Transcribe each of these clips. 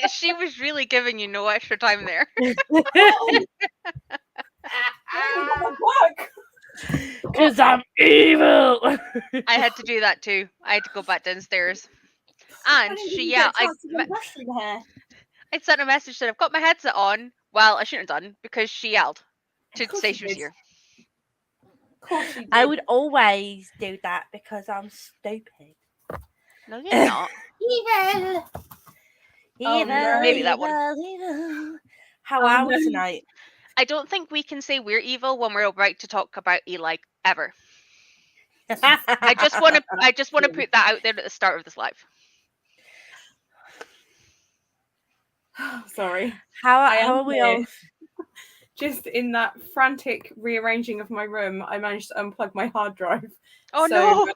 She was really giving you no extra time there. Because I'm evil. I had to do that too. I had to go back downstairs. And she yelled. I sent a message that I've got my headset on. Well, I shouldn't have done because she yelled to say she was here. Of course you did. I would always do that because I'm stupid. No, you're not. Evil. Evil, no. Maybe that one. evil. How are we tonight? I don't think we can say we're evil when we're about to talk about Eli ever. I just want to put that out there at the start of this live. Sorry. How am are we here. all? Just in that frantic rearranging of my room, I managed to unplug my hard drive. Oh So,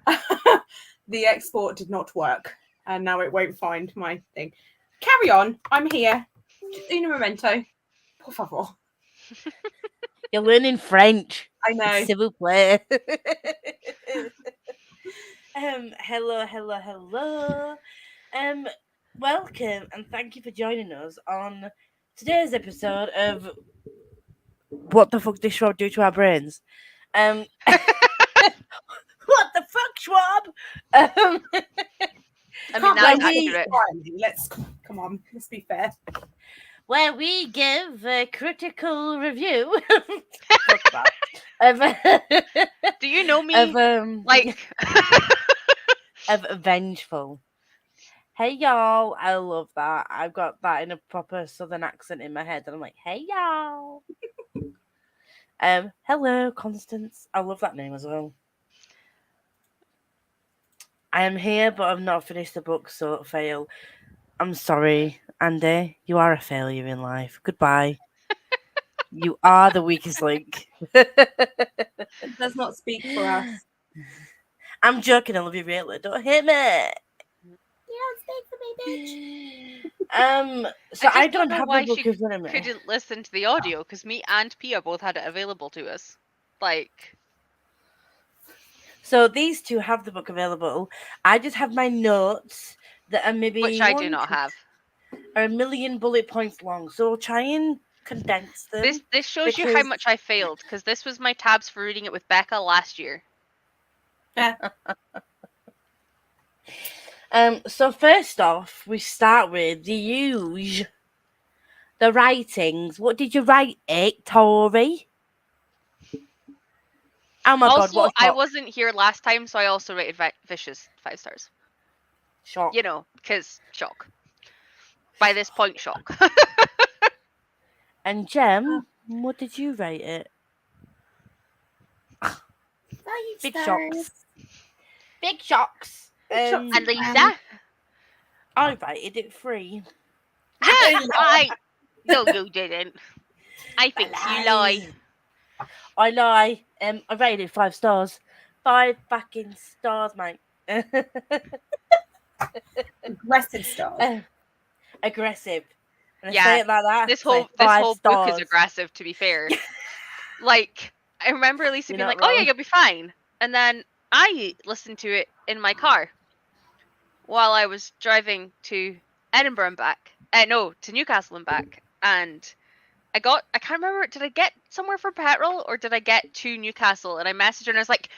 no! The export did not work, and now it won't find my thing. Carry on. I'm here. Un momento. Por favor. You're learning French. I know. S'il vous plaît. Hello. Welcome and thank you for joining us on today's episode of What the Fuck Did Schwab Do to Our Brains? What the fuck, Schwab? I mean, that's accurate. Come on. Let's be fair. Where we give a critical review. Do you know me? Of Vengeful. Hey y'all, I love that. I've got that in a proper southern accent in my head, and I'm like, hey y'all. Hello, Constance. I love that name as well. I am here, but I've not finished the book, so fail. I'm sorry, Andy. You are a failure in life. Goodbye. You are the weakest link. It does not speak for us. I'm joking, I love you really. Don't hit me. You don't speak for me, bitch. So I don't don't know have why the book she in front of me. couldn't listen to the audio because me and Pia both had it available to us. So these two have the book available. I just have my notes that are maybe which I do not have. Are a million bullet points long. So I'll try and condense them. This shows you how much I failed because this was my tabs for reading it with Becca last year. So first off, we start with the huge, the writings. What did you write it, Tori? Oh my god! What I wasn't here last time, so I also rated Vicious 5 stars. Shock. You know, because shock. By this point, shock. And Jem, what did you rate it? 5 Big stars. shocks. Big shocks. And Lisa? I rated it 3. I no, you didn't. I think you lie. I lie. I rated it 5 stars. 5 fucking stars, mate. Aggressive stars. Aggressive. And yeah, I say it like that. This whole book is aggressive, to be fair. Like, I remember Lisa being like, "Oh yeah, you'll be fine," and then I listened to it in my car while I was driving to Edinburgh and back. No, to Newcastle and back, and I can't remember. Did I get somewhere for petrol or did I get to Newcastle? And I messaged her and I was like,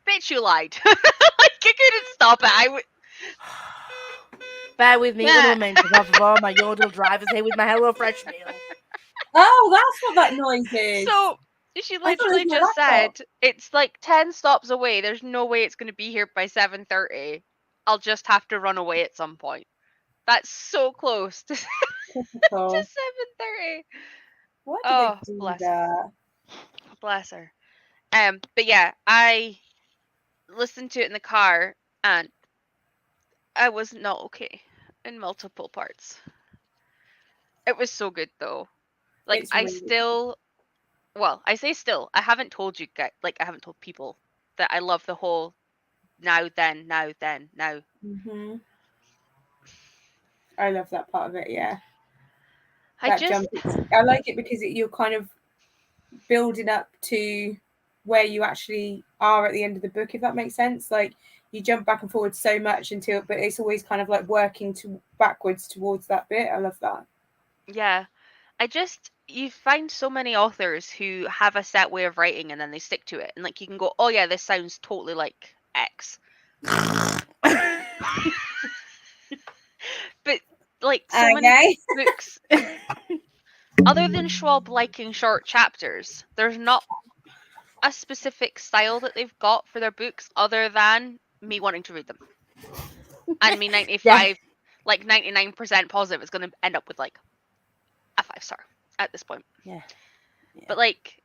"Bitch, you lied." Like, I couldn't stop it. Bear with me, my yodel driver's here with my HelloFresh meal. Oh, that's what that noise is. So she literally just said, "It's like 10 stops away. There's no way it's going to be here by 7:30. I'll just have to run away at some point." That's so close to 7:30. Why did they do that? Bless her. But yeah, I listened to it in the car and I was not okay in multiple parts. It was so good though. Like I say still, I haven't told you guys, I haven't told people that I love the whole now. Mm-hmm. I love that part of it. Yeah. I like it because you're kind of building up to where you actually are at the end of the book, if that makes sense. Like you jump back and forward so much but it's always kind of like working backwards towards that bit. I love that. Yeah. You find so many authors who have a set way of writing and then they stick to it. And like you can go, oh yeah, this sounds totally like X. But like so many books, other than Schwab liking short chapters, there's not a specific style that they've got for their books other than me wanting to read them. And me 99% positive it's going to end up with like a 5-star at this point. Yeah. But like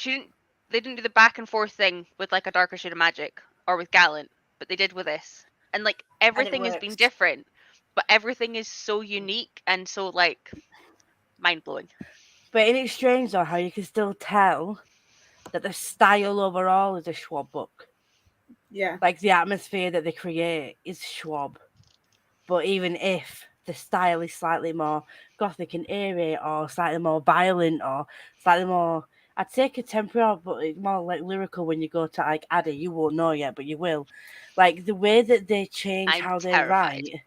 they didn't do the back and forth thing with like A Darker Shade of Magic or with Gallant, but they did with this. And like everything has been different, but everything is so unique and so like mind-blowing. But it is strange though how you can still tell that the style overall is a Schwab book. Yeah. Like the atmosphere that they create is Schwab. But even if the style is slightly more gothic and eerie or slightly more violent or slightly more, I'd say contemporary, but it's more like lyrical when you go to like Addy, you won't know yet, but you will. Like the way that they change how they write,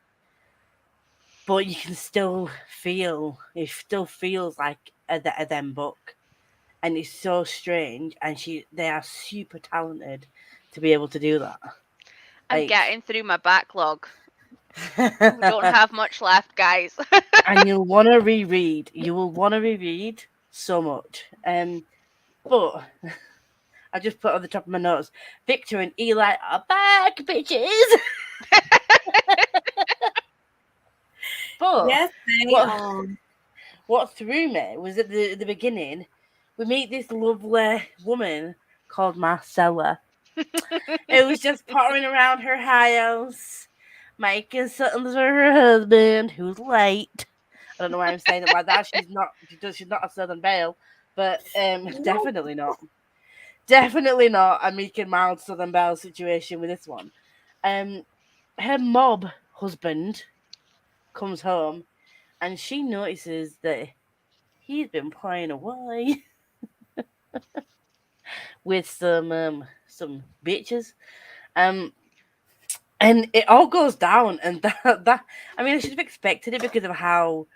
but you can still feel, it still feels like a them book. And it's so strange, and they are super talented to be able to do that. I'm getting through my backlog. We don't have much left, guys. And you'll want to reread. You will want to reread so much. But I just put on the top of my notes, Victor and Eli are back, bitches. But yes, they are. What threw me was at the beginning, we meet this lovely woman called Marcella. It was just pottering around her house, making something for her husband who's late. I don't know why I'm saying it like that. She's not a Southern Belle, but definitely not a meek and mild Southern Belle situation with this one. Her mob husband comes home, and she notices that he's been playing away with some bitches. And it all goes down, and that I mean, I should have expected it because of how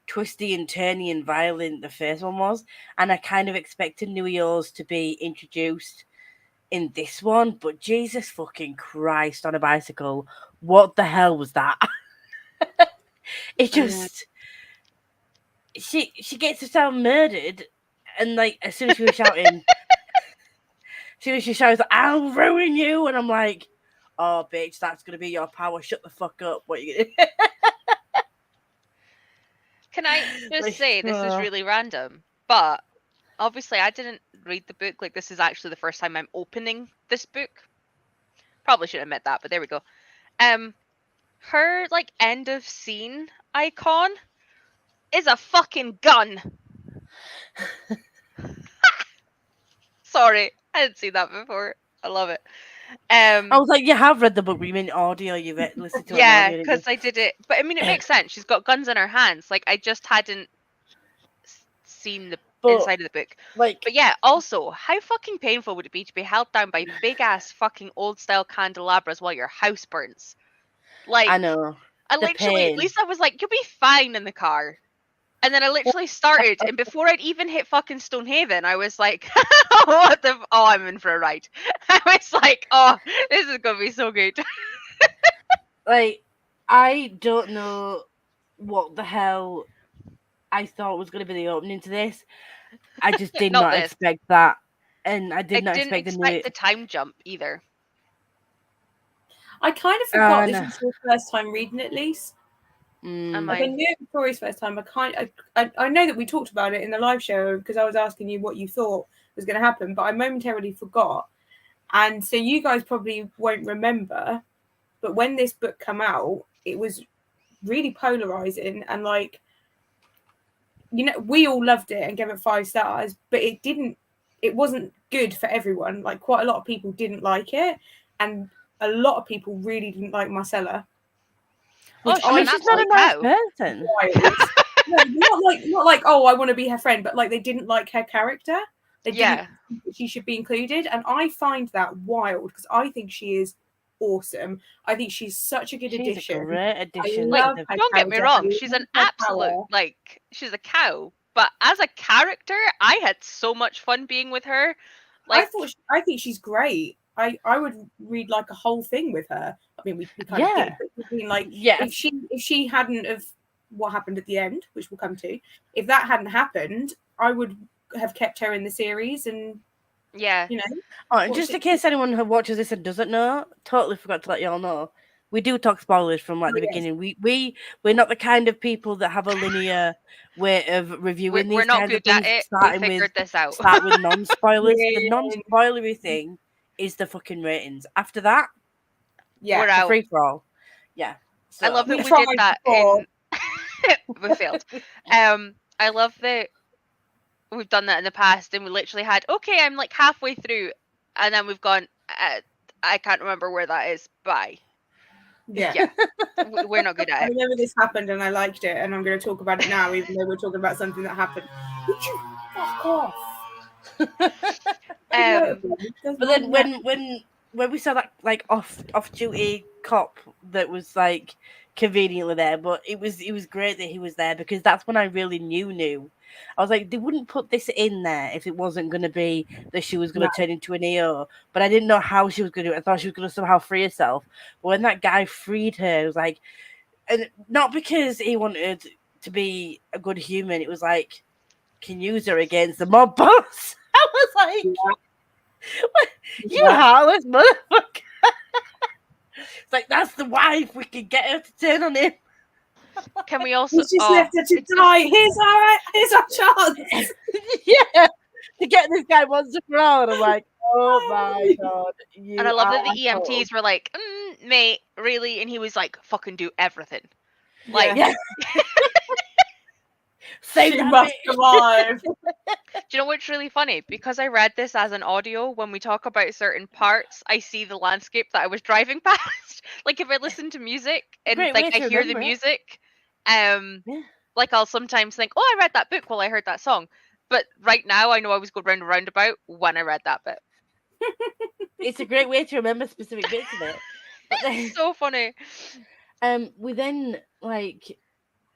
twisty and turny and violent the first one was, and I kind of expected New Year's to be introduced in this one, but Jesus fucking Christ on a bicycle, what the hell was that? It just she gets herself murdered, and like as soon as she was shouting, she shouts, "I'll ruin you," and I'm like, oh, bitch, that's going to be your power. Shut the fuck up. What are you going to do? Can I just say, this is really random, but obviously I didn't read the book. Like, this is actually the first time I'm opening this book. Probably should admit that, but there we go. Her, like, end of scene icon is a fucking gun. Sorry, I didn't see that before. I love it. I was like, you have read the book, but you mean audio? You've listened to it. Yeah, because I did it. But I mean, it makes sense. She's got guns in her hands. Like, I just hadn't seen the inside of the book. But yeah, also, how fucking painful would it be to be held down by big ass fucking old style candelabras while your house burns? Like, I know. I literally, at least I was like, you'll be fine in the car. And then I literally started, and before I'd even hit fucking Stonehaven, I was like, I'm in for a ride. I was like, oh, this is going to be so good. Like, I don't know what the hell I thought was going to be the opening to this. I just did not expect that. And I didn't expect the time jump either. I kind of forgot this was your first time reading, at least. Like I knew it before his first time. I know that we talked about it in the live show because I was asking you what you thought was going to happen, but I momentarily forgot. And so you guys probably won't remember, but when this book came out, it was really polarizing, and like, you know, we all loved it and gave it 5 stars, but it wasn't good for everyone. Like, quite a lot of people didn't like it, and a lot of people really didn't like Marcella. I mean, she's not a nice person. No, not like, oh, I want to be her friend, but like they didn't like her character. They didn't think that she should be included, and I find that wild because I think she is awesome. I think she's such a good addition. She's a great addition. Like, don't get me wrong, she's an absolute she's a cow. But as a character, I had so much fun being with her. Like, I think she's great. I would read like a whole thing with her. I mean, we kind of did, but I mean, like, if she hadn't of what happened at the end, which we'll come to, if that hadn't happened, I would have kept her in the series, and you know. Oh, just in case anyone who watches this and doesn't know, totally forgot to let y'all know, we do talk spoilers from like the beginning. We're not the kind of people that have a linear way of reviewing these kinds of things. We're not good at it. We figured this out. Start with non-spoilers. The non-spoilery thing is the fucking ratings. After that, we're out. Free for all. Yeah. So, I love that we did that in we failed. I love that we've done that in the past, and we literally had, I'm like halfway through, and then we've gone, I can't remember where that is. Bye. Yeah. We're not good at it. I remember this happened, and I liked it, and I'm going to talk about it now, even though we're talking about something that happened. Would you fuck off? But then when we saw that like off-duty cop that was like conveniently there, but it was great that he was there, because that's when I really knew. I was like, they wouldn't put this in there if it wasn't going to be that she was going to turn into an EO, but I didn't know how she was going to do it. I thought she was going to somehow free herself. But when that guy freed her, it was like, and not because he wanted to be a good human, it was like, can use her against the mob boss. I was like, you heartless motherfucker. It's like, that's the wife. We can get her to turn on him. Can we also? He's just left her to die. Here's our chance. Yeah, to get this guy once and for all. And I'm like, oh my god. And I love that the EMTs were like, mate, really? And he was like, fucking do everything. Like, she must survive. Do you know what's really funny? Because I read this as an audio, when we talk about certain parts, I see the landscape that I was driving past. Like, if I listen to music and like I hear the music, like I'll sometimes think, oh, I read that book while I heard that song. But right now, I know I was going round and roundabout when I read that bit. It's a great way to remember specific bits of it. It's so funny. We then, like,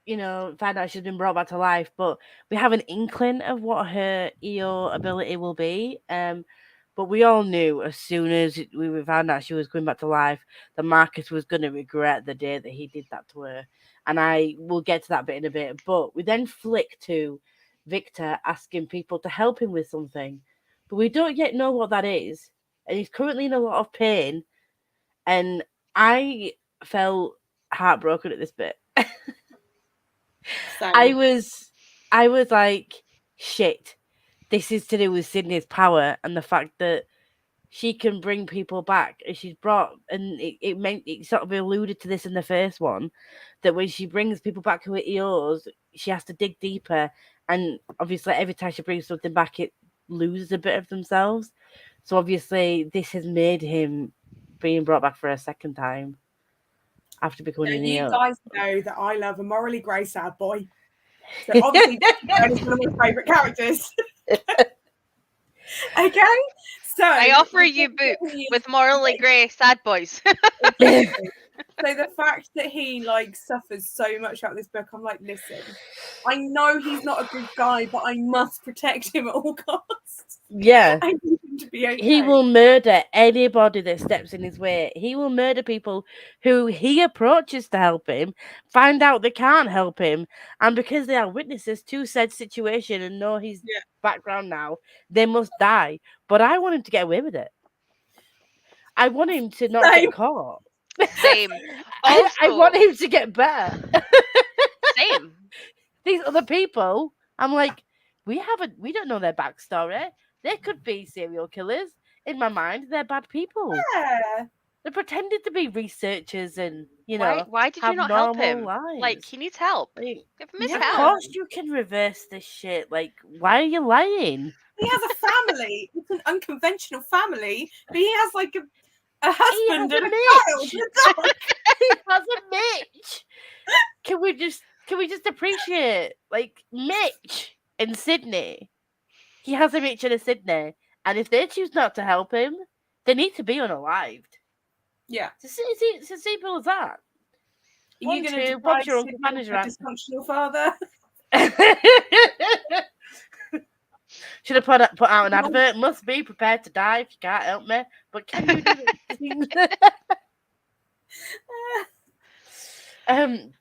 you know, find out she's been brought back to life, but we have an inkling of what her EO ability will be. But we all knew as soon as we found out she was coming back to life, that Marcus was going to regret the day that he did that to her. And I will get to that bit in a bit. But we then flick to Victor asking people to help him with something. But we don't yet know what that is. And he's currently in a lot of pain. And I felt heartbroken at this bit. I was like, shit, this is to do with Sydney's power and the fact that she can bring people back. And she's brought, and it sort of alluded to this in the first one, that when she brings people back who are EOs, she has to dig deeper. And obviously every time she brings something back, it loses a bit of themselves. So obviously this has made him being brought back for a second time after becoming an EO. You guys know that I love a morally grey sad boy. So obviously he's one of my favourite characters. Okay? So I offer you books with morally grey sad boys. So the fact that he like suffers so much out this book, I'm like, listen, I know he's not a good guy, but I must protect him at all costs. Yeah. I need him to be okay. He will murder anybody that steps in his way. He will murder people who he approaches to help him, find out they can't help him, and because they are witnesses to said situation and know his background now, they must die. But I want him to get away with it. I want him to not get caught. Same. I want him to get better. Same. These other people, I'm like, we don't know their backstory. They could be serial killers. In my mind, they're bad people. Yeah. They pretended to be researchers and, you know, why did you not help him? Lives. Like, he needs help. Give him his help. Of course you can reverse this shit. Like, why are you lying? He has a family. It's an unconventional family, but he has like a husband and a child. He has a Mitch. Can we just appreciate like Mitch and Sydney? He has a Mitch and a Sydney, and if they choose not to help him, they need to be unalived. Yeah. It's as simple as that. Are you going to Bob's deprive your uncle Sydney manager. of a dysfunctional father? Should have put out an advert. Must be prepared to die if you can't help me. But can you do it? And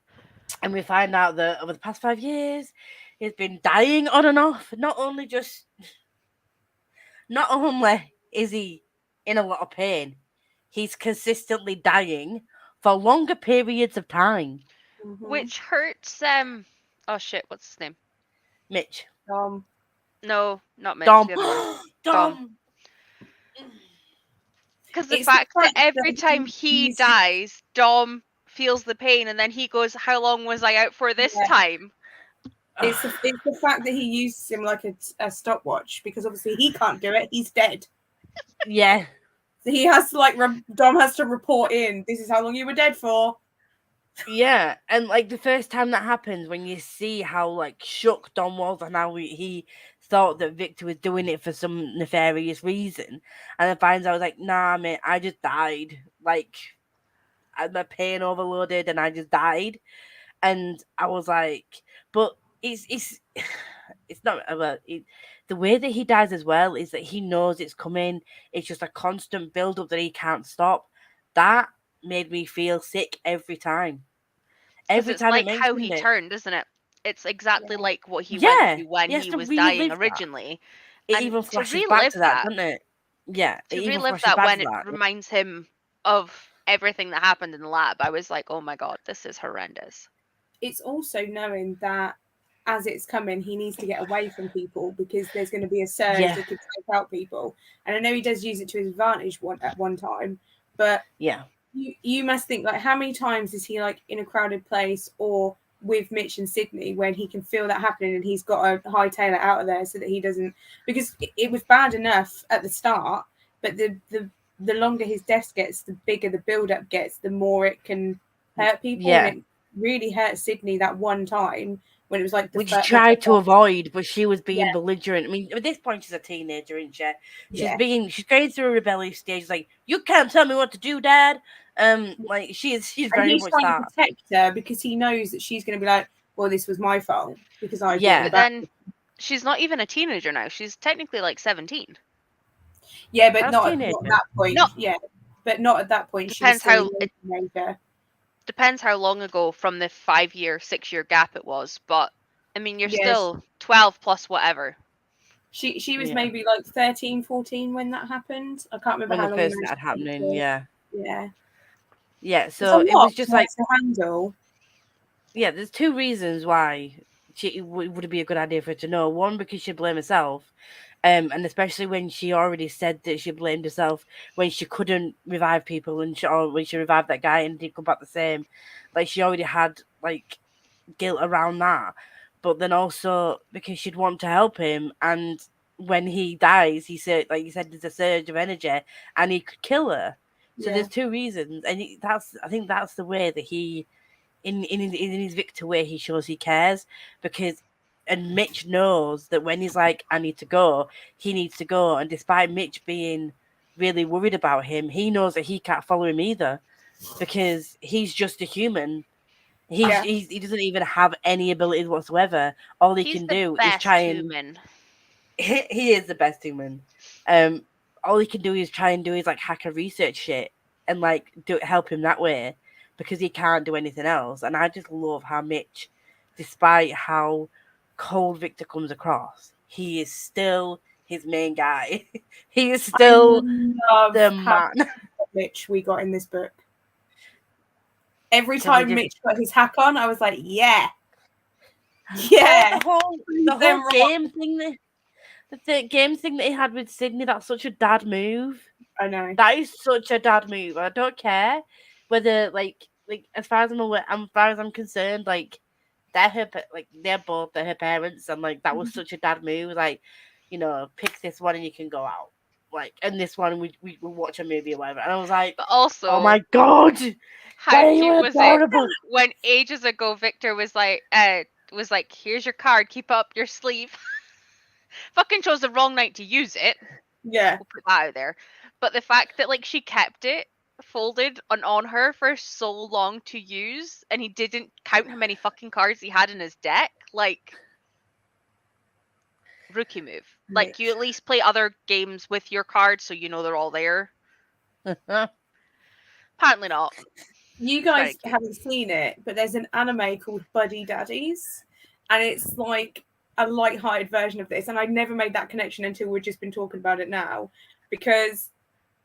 we find out that over the past 5 years, he's been dying on and off. Not only is he in a lot of pain, he's consistently dying for longer periods of time. Which hurts. Oh shit! What's his name? Mitch. Dom. No, not Mitch. Dom. The other one. Dom. Because the fact that every time he dies, Dom feels the pain, and then he goes, "How long was I out for this time?" It's the fact that he uses him like a stopwatch, because obviously he can't do it. He's dead. Yeah. So he has to Dom has to report in. This is how long you were dead for. Yeah, and like the first time that happens, when you see how like shook Dom was and how he thought that Victor was doing it for some nefarious reason, and then finds out like, nah, mate, I just died. Like, my pain overloaded, and I just died. And I was like, but it's not about it. The way that he dies as well is that he knows it's coming. It's just a constant build up that he can't stop. That made me feel sick every time. Every time it's like how he turned, isn't it? It's exactly like what he went through when he was dying originally. It even flashes back to that, doesn't it? Yeah, to relive that when it reminds him of everything that happened in the lab, I was like, oh my god, this is horrendous. It's also knowing that as it's coming, he needs to get away from people because there's going to be a surge that could take out people. And I know he does use it to his advantage at one time, but you must think, like, how many times is he like in a crowded place or with Mitch and Sydney when he can feel that happening and he's got to hightail it out of there so that he doesn't, because it was bad enough at the start, but the longer his death gets, the bigger the build up gets, the more it can hurt people. And it really hurt Sydney that one time when it was like which she tried to avoid, but she was being belligerent. I mean, at this point she's a teenager, isn't she? She's going through a rebellious stage. Like, you can't tell me what to do, Dad. Like she's very much trying to protect her because he knows that she's going to be like, well, this was my fault because I but then she's not even a teenager now. She's technically like 17. Yeah, but not at that point. But not at that point. Depends how long ago from the 5-year, 6-year gap it was. But I mean, you're still 12 plus whatever. She was maybe like 13, 14 when that happened. I can't remember when how the long first that happening. Yeah. So it was just like to handle. Yeah, there's two reasons why it would be a good idea for her to know. One, because she'd blame herself. And especially when she already said that she blamed herself when she couldn't revive people and when she revived that guy and didn't come back the same. Like, she already had, like, guilt around that. But then also because she'd want to help him, and when he dies, he said, like you said, there's a surge of energy and he could kill her. So there's two reasons. And I think that's the way that he, in his Victor way, he shows he cares, because and Mitch knows that when he's like, I need to go, he needs to go. And despite Mitch being really worried about him, he knows that he can't follow him either, because he's just a human. He doesn't even have any abilities whatsoever. All he can do is try and human. He is the best human. All he can do is try and do is like hacker research shit and like help him that way, because he can't do anything else. And I just love how Mitch, despite how cold Victor comes across, he is still his main guy. He is still the man. Mitch we got in this book. Every time Mitch got his hack on, I was like, yeah. The whole game thing the game thing that he had with Sydney, that's such a dad move. I know. That is such a dad move. I don't care whether like as far as I'm aware, as far as I'm concerned, like they're both her parents, and like that was such a dad move. Like, you know, pick this one and you can go out. Like, and this one we will watch a movie or whatever. And I was like, but also, oh my god, how cute was it when ages ago Victor was like, here's your card, keep up your sleeve. fucking chose the wrong night to use it. Yeah. We'll put that out there. But the fact that like she kept it folded on her for so long to use, and he didn't count how many fucking cards he had in his deck, like rookie move. Like you at least play other games with your cards so you know they're all there. Apparently not. You guys haven't seen it, but there's an anime called Buddy Daddies, and it's like a light-hearted version of this. And I never made that connection until we've just been talking about it now, because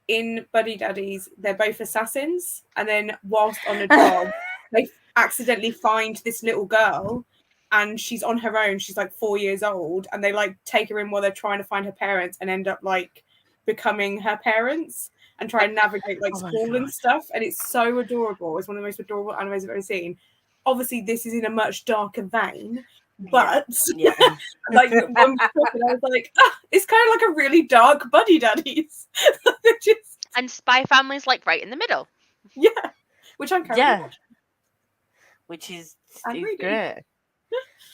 in Buddy Daddies, they're both assassins, and then whilst on a job, they accidentally find this little girl, and she's on her own. She's like 4 years old, and they like take her in while they're trying to find her parents, and end up like becoming her parents and try and navigate like school and stuff. And it's so adorable. It's one of the most adorable animes I've ever seen. Obviously, this is in a much darker vein, but like when we talking, I was like, it's kind of like a really dark Buddy Daddies. And Spy Family's like right in the middle. Yeah, which I'm currently watching. Which is great.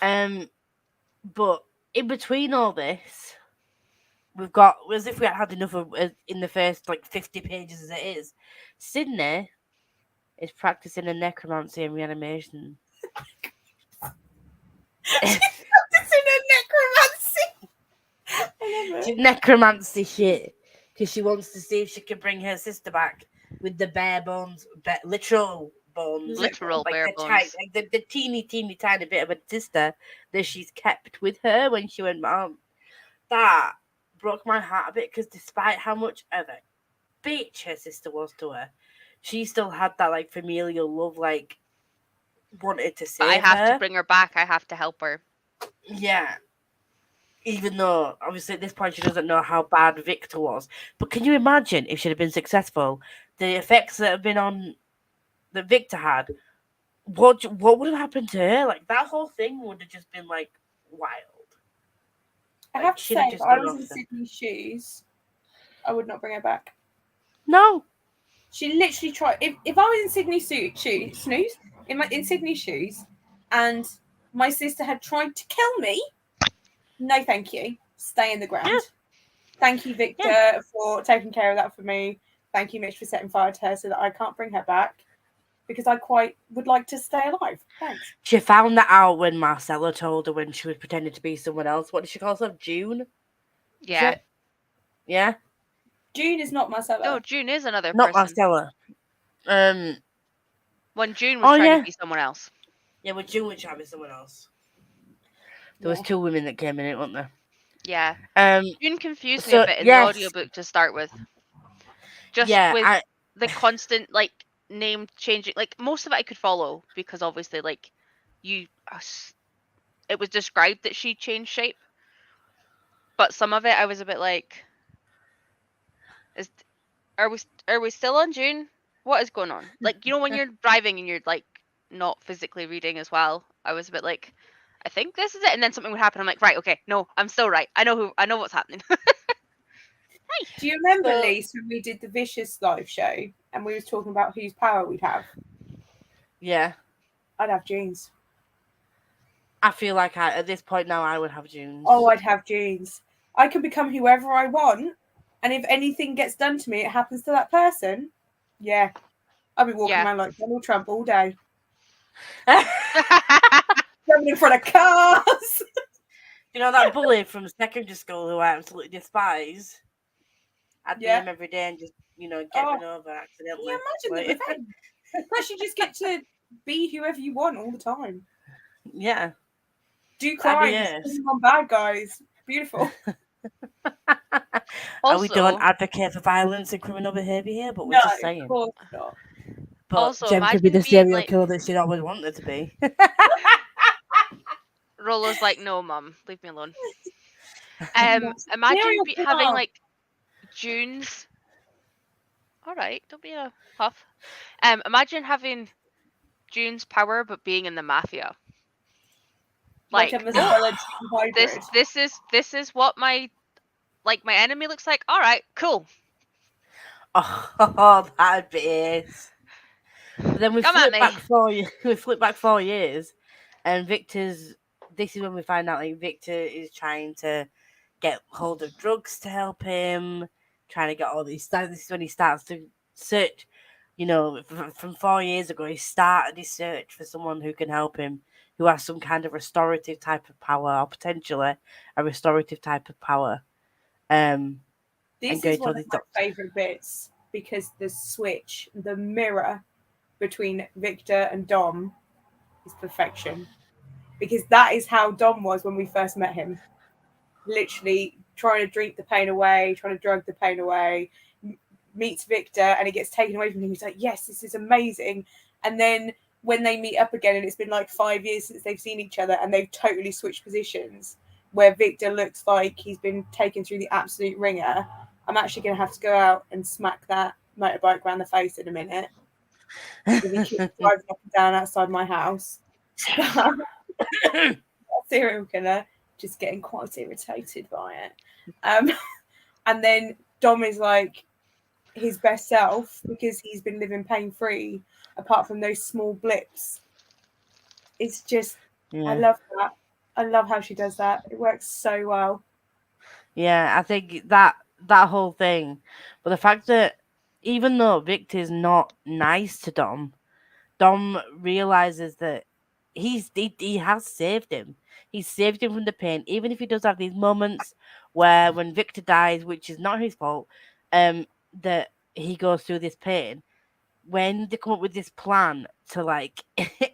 But in between all this, we've got, as if we had enough of in the first like 50 pages as it is, Sydney is practicing a necromancy and reanimation. She's practicing a necromancy. Necromancy shit. Because she wants to see if she can bring her sister back with the bare bones, literal bones. Literal like bare bones. Like the teeny tiny bit of a sister that she's kept with her when she went mom. That broke my heart a bit, because despite how much of a bitch her sister was to her, she still had that like familial love, like wanted to save her. I have to bring her back. I have to help her. Yeah. Even though, obviously, at this point, she doesn't know how bad Victor was. But can you imagine if she'd have been successful, the effects that Victor had? What would have happened to her? Like, that whole thing would have just been, like, wild. I have to say, if I was in Sydney's shoes, I would not bring her back. No. She literally tried. If I was in Sydney's shoes, in Sydney's shoes, and my sister had tried to kill me, no, thank you. Stay in the ground. Yeah. Thank you, Victor, for taking care of that for me. Thank you, Mitch, for setting fire to her so that I can't bring her back, because I quite would like to stay alive. Thanks. She found that out when Marcella told her when she was pretending to be someone else. What did she call herself? June? Yeah. Yeah? June is not Marcella. No, June is another not person. Marcella. When June was trying to be someone else. Yeah, when June was trying to be someone else. There was two women that came in it, weren't there? Yeah. June confused me a bit in the audiobook to start with. Just with the constant, like, name changing. Like, most of it I could follow, because obviously, like, it was described that she changed shape. But some of it I was a bit like, are we still on June? What is going on? Like, you know, when you're driving and you're, like, not physically reading as well, I was a bit like, I think this is it, and then something would happen. I'm like, right, okay, no, I'm still right. I know what's happening. Hey. Do you remember, Lise, when we did the Vicious live show and we was talking about whose power we'd have? Yeah, I'd have June's. I feel like at this point now I would have June's. Oh, I'd have June's. I could become whoever I want, and if anything gets done to me, it happens to that person. Yeah, I'll be walking around like Donald Trump all day. Jumping in front of cars. You know that bully from secondary school who I absolutely despise? I'd be him every day and just, get run over accidentally. Can you imagine the revenge? Plus, you just get to be whoever you want all the time. Yeah. Do crime. On bad guys. Beautiful. We don't advocate for violence and criminal behaviour here, but we're just saying. Of course not. But also, Jem could be the serial killer that she'd always wanted to be. Rollo's like, no, Mum, leave me alone. Imagine having like June's. All right, don't be a huff. Imagine having June's power, but being in the mafia. Like this is what my enemy looks like. All right, cool. Oh, that'd be it. But then we flip back 4 years, and Victor's. This is when we find out like Victor is trying to get hold of drugs to help him, trying to get all these stuff. This is when he starts to search. From 4 years ago, he started his search for someone who can help him, who has some kind of restorative type of power, or potentially a restorative type of power. This is one of my favourite bits, because the switch, the mirror between Victor and Dom is perfection. Because that is how Dom was when we first met him. Literally trying to drink the pain away, trying to drug the pain away, meets Victor and it gets taken away from him. He's like, yes, this is amazing. And then when they meet up again, and it's been like 5 years since they've seen each other, and they've totally switched positions, where Victor looks like he's been taken through the absolute ringer. I'm actually going to have to go out and smack that motorbike around the face in a minute. If he keeps driving up and down outside my house. Serial killer, just getting quite irritated by it. And then Dom is like his best self because he's been living pain-free, apart from those small blips. It's just, I love that. I love how she does that. It works so well. Yeah, I think that whole thing, but the fact that even though Victor's not nice to Dom realizes that he has saved him. He's saved him from the pain, even if he does have these moments where when Victor dies, which is not his fault, that he goes through this pain. When they come up with this plan to like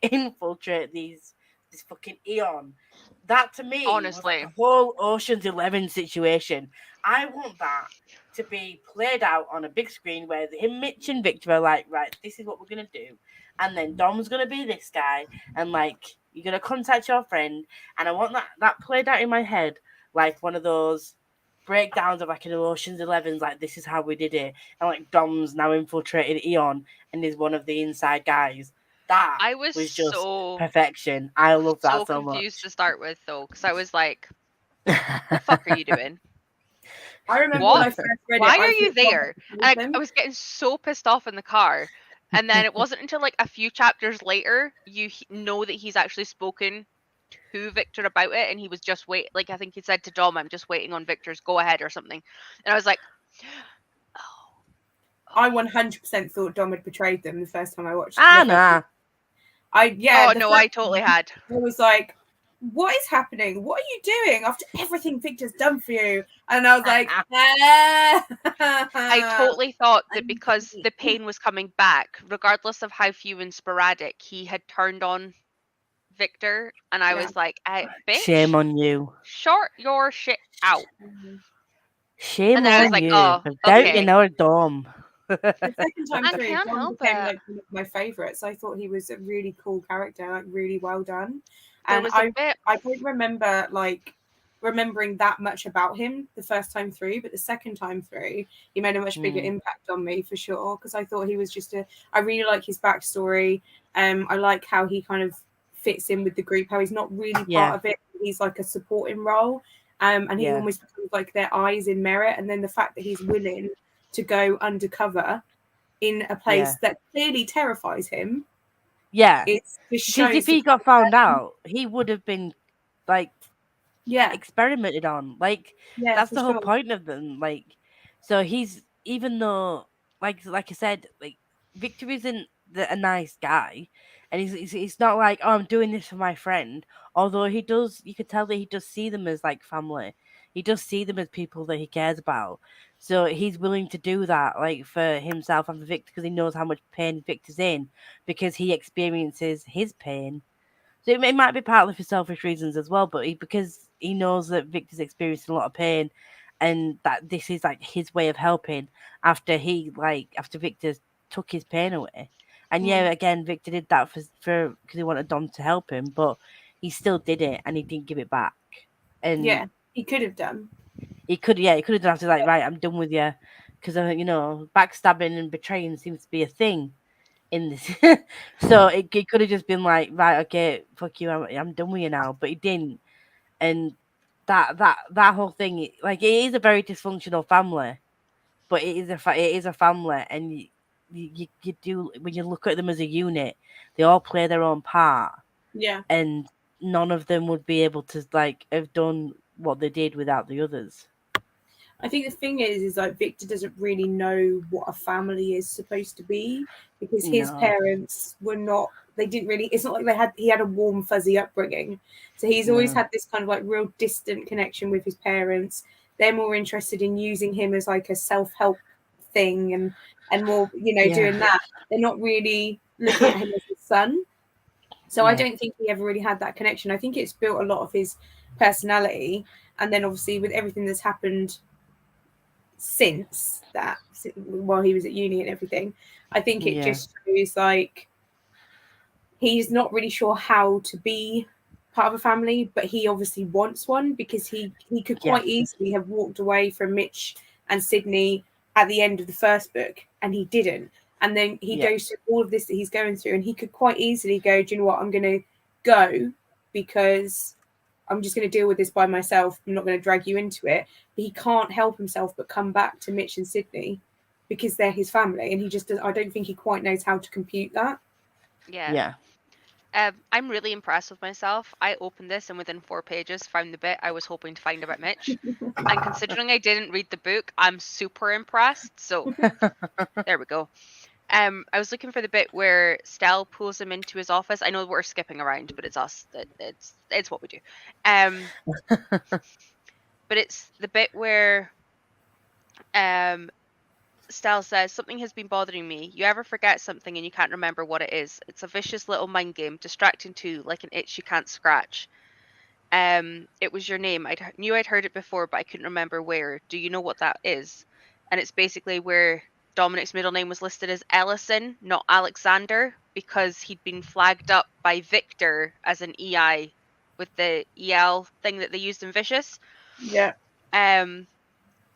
infiltrate this fucking Eon, that to me was like a whole Ocean's 11 situation. I want that to be played out on a big screen where him, Mitch, and Victor are like, right, this is what we're gonna do, and then Dom's gonna be this guy, and like you're gonna contact your friend, and I want that played out in my head like one of those breakdowns of like an Ocean's 11's, like this is how we did it, and like Dom's now infiltrated Eon and is one of the inside guys. That I was just so perfection. I love that so confused much. to start with though, because I was like, "The fuck are you doing?" I remember when I first read Why are you there? And I was getting so pissed off in the car, and then it wasn't until like a few chapters later you know that he's actually spoken to Victor about it, and he was just like I think he said to Dom, "I'm just waiting on Victor's go ahead" or something, and I was like, I 100% thought Dom had betrayed them the first time I watched it. Nah. I totally had. I was like, what is happening? What are you doing after everything Victor's done for you? And I was like, I totally thought that because the pain was coming back, regardless of how few and sporadic, he had turned on Victor, and I was like, bitch, shame on you. Sort your shit out. Shame and then on I was like, you. oh, Don't you know Dom? The second time I through, can't Dom help became it. like one of my favourites. I thought he was a really cool character, like really well done. There And was a bit. I don't remember like remembering that much about him the first time through, but the second time through, he made a much bigger impact on me for sure. Because I thought he was just I really like his backstory. I like how he kind of fits in with the group. How he's not really part of it. He's like a supporting role. And he almost becomes like their eyes in merit. And then the fact that he's willing to go undercover in a place that clearly terrifies him. Yeah. Because if he got found out, he would have been like experimented on. Like that's the whole point of them. Like so he's, even though like I said, like Victor isn't a nice guy, and he's not like, oh, I'm doing this for my friend. Although he does, you could tell that he does see them as like family. He does see them as people that he cares about. So he's willing to do that, like for himself and for Victor, because he knows how much pain Victor's in, because he experiences his pain. So it might be partly for selfish reasons as well, but because he knows that Victor's experiencing a lot of pain, and that this is like his way of helping after Victor took his pain away. And again, Victor did that for because he wanted Dom to help him, but he still did it, and he didn't give it back. And he could have done. He could have done after, like, right, I'm done with you, because backstabbing and betraying seems to be a thing in this. So it could have just been like, right, okay, fuck you, I'm done with you now. But he didn't, and that whole thing, like, it is a very dysfunctional family, but it is a family, and you do, when you look at them as a unit, they all play their own part. Yeah. And none of them would be able to like have done what they did without the others. I think the thing is like Victor doesn't really know what a family is supposed to be because his parents were not. They didn't really. It's not like he had a warm fuzzy upbringing, so he's always had this kind of like real distant connection with his parents. They're more interested in using him as like a self-help thing and more, doing that. They're not really looking at him as a son. So I don't think he ever really had that connection. I think it's built a lot of his personality, and then obviously with everything that's happened since that, while he was at uni and everything, I think it just shows like he's not really sure how to be part of a family, but he obviously wants one because he could quite easily have walked away from Mitch and Sydney at the end of the first book, and he didn't. And then he goes through all of this that he's going through, and he could quite easily go, do you know what, I'm going to go because I'm just going to deal with this by myself. I'm not going to drag you into it. But he can't help himself but come back to Mitch and Sydney because they're his family, and he just does. I don't think he quite knows how to compute that. Yeah. I'm really impressed with myself. I opened this and within 4 pages found the bit I was hoping to find about Mitch. And considering I didn't read the book, I'm super impressed. So there we go. I was looking for the bit where Stell pulls him into his office. I know we're skipping around, but it's us. It's what we do. But it's the bit where Stell says, something has been bothering me. You ever forget something and you can't remember what it is? It's a vicious little mind game, distracting too, like an itch you can't scratch. It was your name. I knew I'd heard it before, but I couldn't remember where. Do you know what that is? And it's basically where Dominic's middle name was listed as Ellison, not Alexander, because he'd been flagged up by Victor as an EI with the EL thing that they used in Vicious. Yeah. And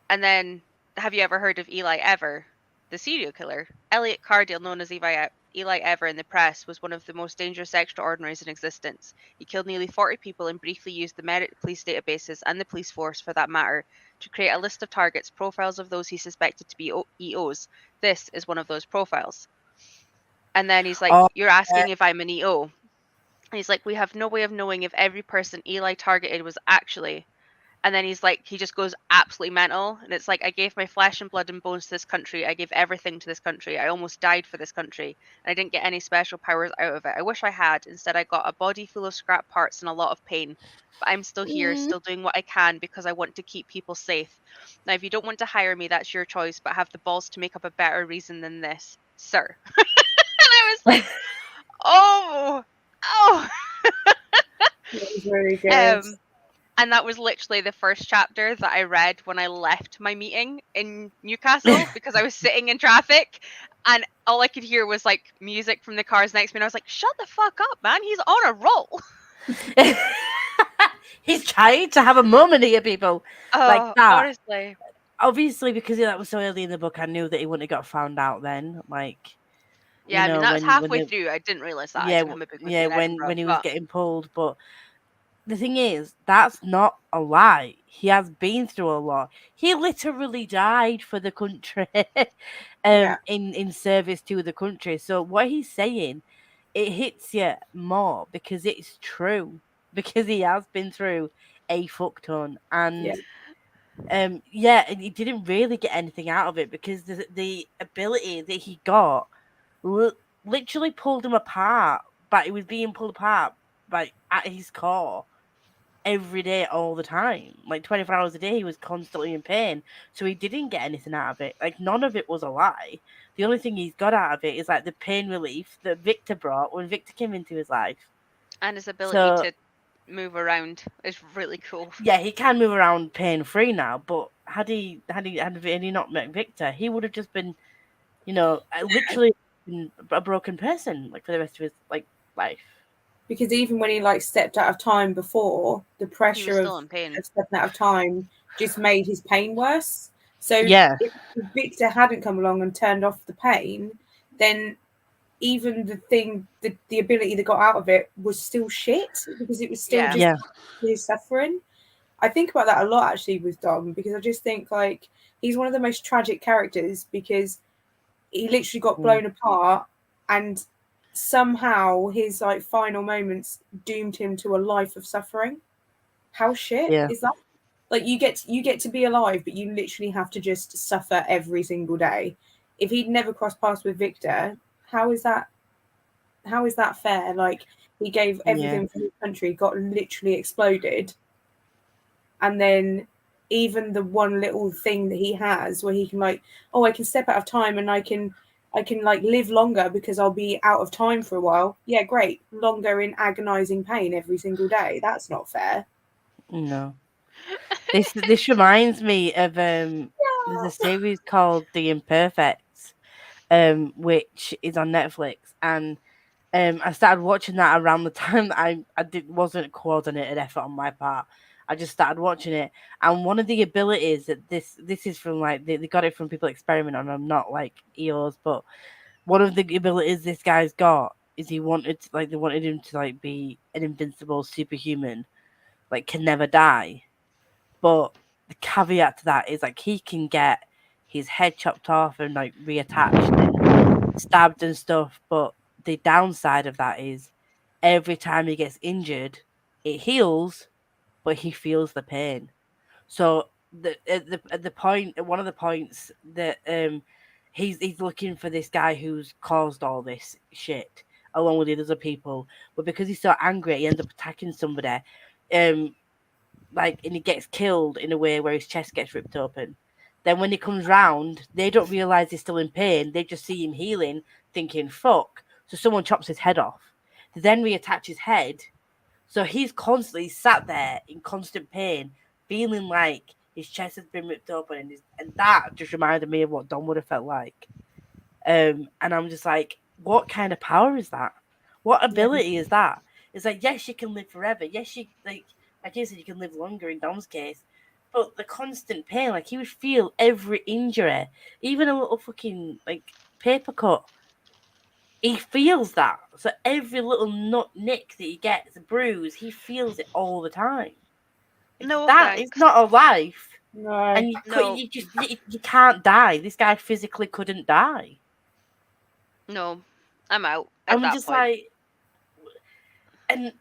then, have you ever heard of Eli Ever, the serial killer? Elliot Cardale, known as Eli Ever in the press, was one of the most dangerous extraordinaries in existence. He killed nearly 40 people and briefly used the Merit police databases and the police force, for that matter, to create a list of targets, profiles of those he suspected to be EOs. This is one of those profiles. And then he's like, you're asking if I'm an EO. And he's like, we have no way of knowing if every person Eli targeted was actually... And then he's like, he just goes absolutely mental. And it's like, I gave my flesh and blood and bones to this country. I gave everything to this country. I almost died for this country. And I didn't get any special powers out of it. I wish I had. Instead, I got a body full of scrap parts and a lot of pain. But I'm still here, still doing what I can because I want to keep people safe. Now, if you don't want to hire me, that's your choice. But have the balls to make up a better reason than this, sir. And I was like, oh. That was really good. And that was literally the first chapter that I read when I left my meeting in Newcastle because I was sitting in traffic and all I could hear was like music from the cars next to me. And I was like, shut the fuck up, man. He's on a roll. He's trying to have a moment here, people. Like that. Honestly. Obviously, because that was so early in the book, I knew that he wouldn't have got found out then. Like, yeah, I mean, that was halfway through. I didn't realize that. When he was getting pulled. But the thing is, that's not a lie. He has been through a lot. He literally died for the country in service to the country. So what he's saying, it hits you more because it's true. Because he has been through a fuck ton. And and he didn't really get anything out of it because the ability that he got literally pulled him apart. But it was being pulled apart at his core every day, all the time. Like 24 hours a day, he was constantly in pain. So he didn't get anything out of it. Like, none of it was a lie. The only thing he's got out of it is like the pain relief that Victor brought when Victor came into his life. And his ability to move around is really cool. Yeah, he can move around pain-free now, but had he not met Victor, he would have just been, literally a broken person, like, for the rest of his life. Because even when he stepped out of time before, the pressure of stepping out of time just made his pain worse. So if Victor hadn't come along and turned off the pain, then even the ability that got out of it was still shit because it was still just his suffering. I think about that a lot actually with Dom because I just think he's one of the most tragic characters because he literally got blown apart and somehow his final moments doomed him to a life of suffering. How shit is that? Like you get to be alive, but you literally have to just suffer every single day. If he'd never crossed paths with Victor, how is that fair? Like he gave everything for his country, got literally exploded, and then even the one little thing that he has where he can like, oh, I can step out of time and I can like live longer because I'll be out of time for a while. Yeah, great. Longer in agonizing pain every single day. That's not fair. No. This reminds me of there's a series called The Imperfects, which is on Netflix, and I started watching that around the time that I wasn't coordinated effort on my part. I just started watching it, and one of the abilities that this is from, like, they got it from people experimenting on them, not like EOs, but one of the abilities this guy's got is they wanted him to like be an invincible superhuman, like can never die. But the caveat to that is like he can get his head chopped off and like reattached and stabbed and stuff. But the downside of that is every time he gets injured, it heals, but he feels the pain. So at the point, at one of the points that he's looking for this guy who's caused all this shit along with the other people, but because he's so angry, he ends up attacking somebody. Like, and he gets killed in a way where his chest gets ripped open. Then when he comes round, they don't realise he's still in pain. They just see him healing, thinking, fuck. So someone chops his head off. They then reattach his head. So he's constantly sat there in constant pain, feeling like his chest has been ripped open. And that just reminded me of what Don would have felt like. And I'm just like, what kind of power is that? What ability is that? It's like, yes, you can live forever. Yes, you, like you said, you can live longer in Dom's case. But the constant pain, like he would feel every injury, even a little fucking like paper cut. He feels that. So every little nick that he gets, a bruise, he feels it all the time. Like, No, that thanks. is not a life. No. And you can't die. This guy physically couldn't die. No, I'm out at I'm that just point. like, and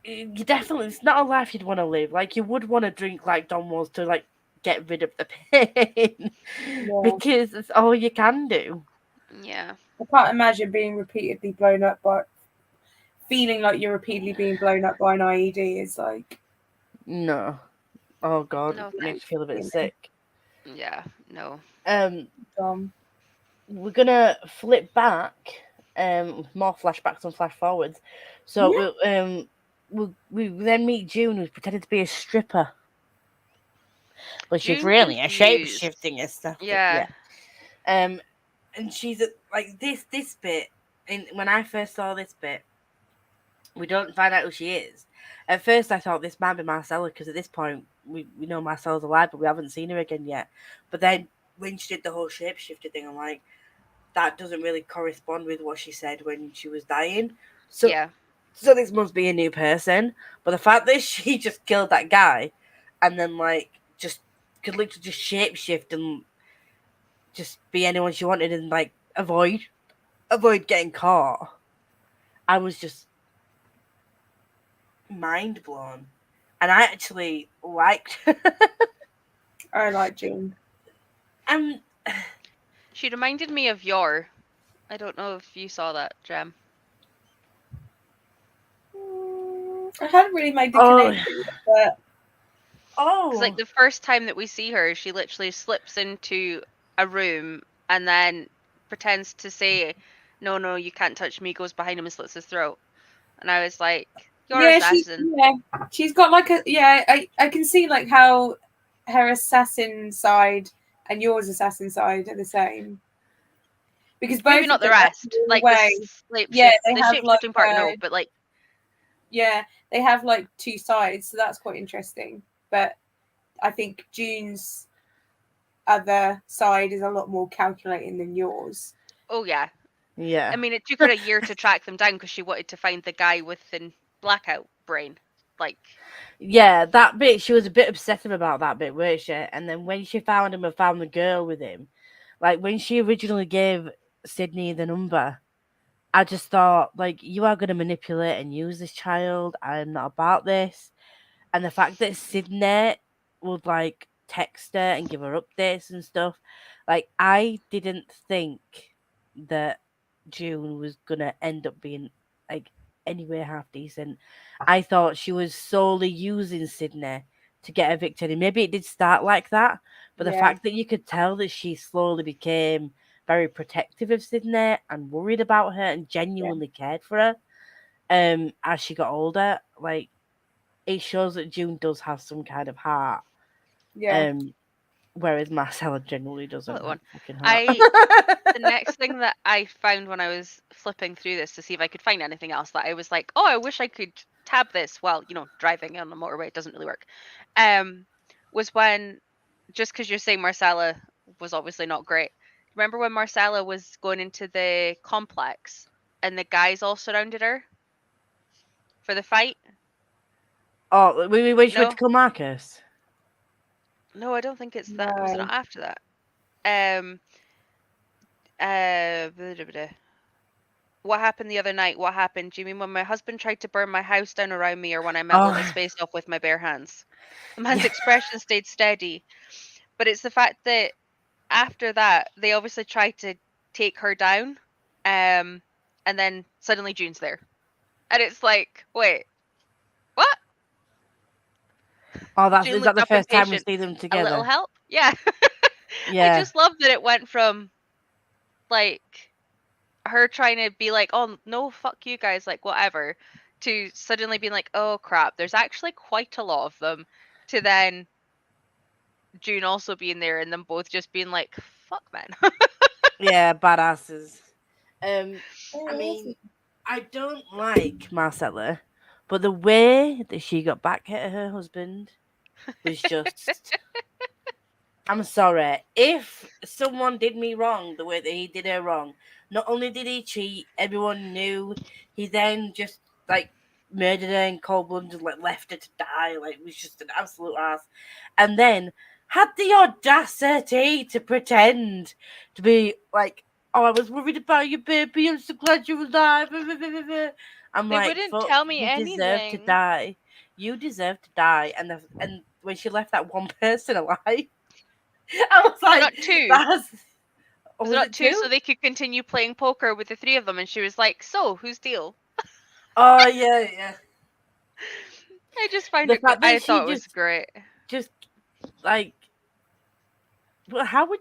you definitely, it's not a life you'd want to live. Like, you would want to drink like Don was to like get rid of the pain, because it's all you can do. Yeah. I can't imagine being repeatedly blown up by, feeling like you're repeatedly being blown up by an IED is like, no. Oh god, No, it makes me thanks. feel a bit sick. Yeah, no. We're gonna flip back, more flashbacks and flash forwards. So we then meet June, who's pretending to be a stripper, but she's really a shape-shifting stuff. Yeah. And she's like this bit. And when I first saw this bit, we don't find out who she is. At first, I thought this might be Marcella, because at this point we know Marcella's alive, but we haven't seen her again yet. But then when she did the whole shapeshifter thing, I'm like, that doesn't really correspond with what she said when she was dying. So this must be a new person. But the fact that she just killed that guy, and then like just could literally just shapeshift and just be anyone she wanted, and like avoid getting caught, I was just mind blown. And I actually liked I like June. She reminded me of Yor. I don't know if you saw that, Gem. I hadn't really made the connection, but because like the first time that we see her, she literally slips into a room and then pretends to say, "No, you can't touch me." Goes behind him and slits his throat, and I was like, "You're assassin." She's got like a I can see like how her assassin side and yours assassin side are the same. Because both maybe not the rest, like the shapeshifting part, no, but like they have like two sides, so that's quite interesting. But I think June's other side is a lot more calculating than yours. Oh yeah. Yeah. I mean, it took her a year to track them down because she wanted to find the guy with the blackout brain. Like, yeah, that bit, she was a bit obsessive about that bit, weren't she? And then when she found him and found the girl with him, like when she originally gave Sydney the number, I just thought, like, you are going to manipulate and use this child. I'm not about this. And the fact that Sydney would like text her and give her updates and stuff. Like, I didn't think that June was gonna end up being like anywhere half decent. I thought she was solely using Sydney to get evicted, and maybe it did start like that. But the fact that you could tell that she slowly became very protective of Sydney and worried about her and genuinely cared for her, as she got older, like, it shows that June does have some kind of heart. Yeah. Whereas Marcella generally doesn't Another have one. a fucking heart. The next thing that I found when I was flipping through this to see if I could find anything else that I was like, oh, I wish I could tab this while, driving on the motorway. It doesn't really work. Was when, just because you're saying Marcella was obviously not great. Remember when Marcella was going into the complex and the guys all surrounded her for the fight? Oh, we went No? to kill Marcus. No, I don't think it's that. No. Was it not after that? Blah, blah, blah. What happened the other night? What happened? Do you mean when my husband tried to burn my house down around me, or when I melted his face off with my bare hands? The man's expression stayed steady. But it's the fact that after that, they obviously tried to take her down, and then suddenly June's there. And it's like, wait, what? Oh, June is that looked the up first time we impatient. see them A little together? help? Yeah. Yeah. I just love that it went from, like, her trying to be like, oh, no, fuck you guys, like, whatever, to suddenly being like, oh, crap, there's actually quite a lot of them, to then June also being there and them both just being like, fuck, man. Yeah, badasses. I mean, I don't like Marcella, but the way that she got back at her husband was just. I'm sorry. If someone did me wrong the way that he did her wrong, not only did he cheat, everyone knew. He then just like murdered her in cold blood and just like left her to die. Like, was just an absolute ass. And then had the audacity to pretend to be like, "Oh, I was worried about you, baby. I'm so glad you're alive." I'm They like, wouldn't "Fuck, tell me you deserve to anything. die. You deserve to die." And when she left that one person alive. I was like, Not two. that's. Oh, Was was it not it two two? so they could continue playing poker with the three of them? And she was like, so, whose deal? Oh, yeah. I just found The it, fact I that thought she it was great. just like, well, how would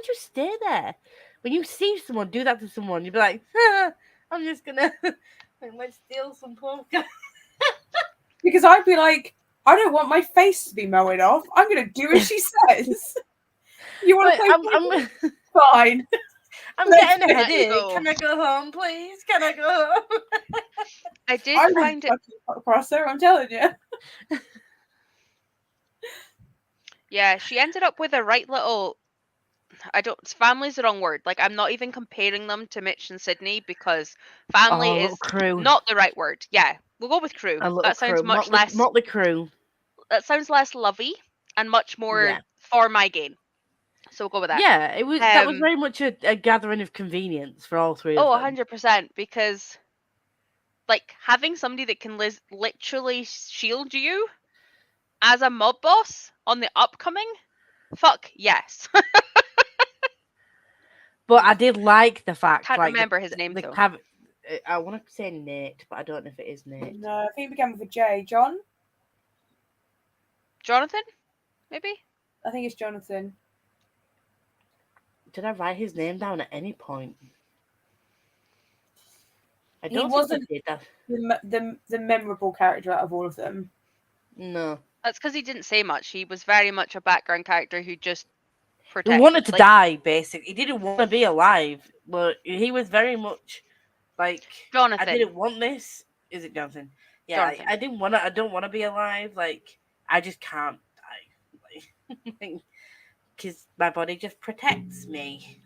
you stay there when you see someone do that to someone? You'd be like, I'm just gonna let's steal some poker. Because I'd be like, I don't want my face to be mowed off. I'm going to do as she says. You want to play poker? Fine. I'm getting a Let you headache. go. Can I go home, please? Can I go home? I did I'm find it. crosser, I'm telling you. Yeah, she ended up with a right little. Family's the wrong word. Like, I'm not even comparing them to Mitch and Sydney because family Oh, is crew. not the right word. Yeah, we'll go with crew. A little That sounds crew. much less. Motley crew. That sounds less lovey and much more for my gain. So we'll go with that. Yeah, it was. That was very much a gathering of convenience for all three of them. 100%. Because, like, having somebody that can literally shield you as a mob boss on the upcoming, fuck yes. But I did like the fact. Can't like, remember his name though. I want to say Nate, but I don't know if it is Nate. No, I think it began with a J. John? Jonathan? Maybe? I think it's Jonathan. Did I write his name down at any point? I don't He wasn't think I the memorable character out of all of them. No. That's because he didn't say much. He was very much a background character who just protected. He wanted to die, basically. He didn't want to be alive, but he was very much like, Jonathan. I didn't want this. Is it Jonathan? Yeah, Jonathan. I didn't want to. I don't want to be alive. Like, I just can't die. Because my body just protects me.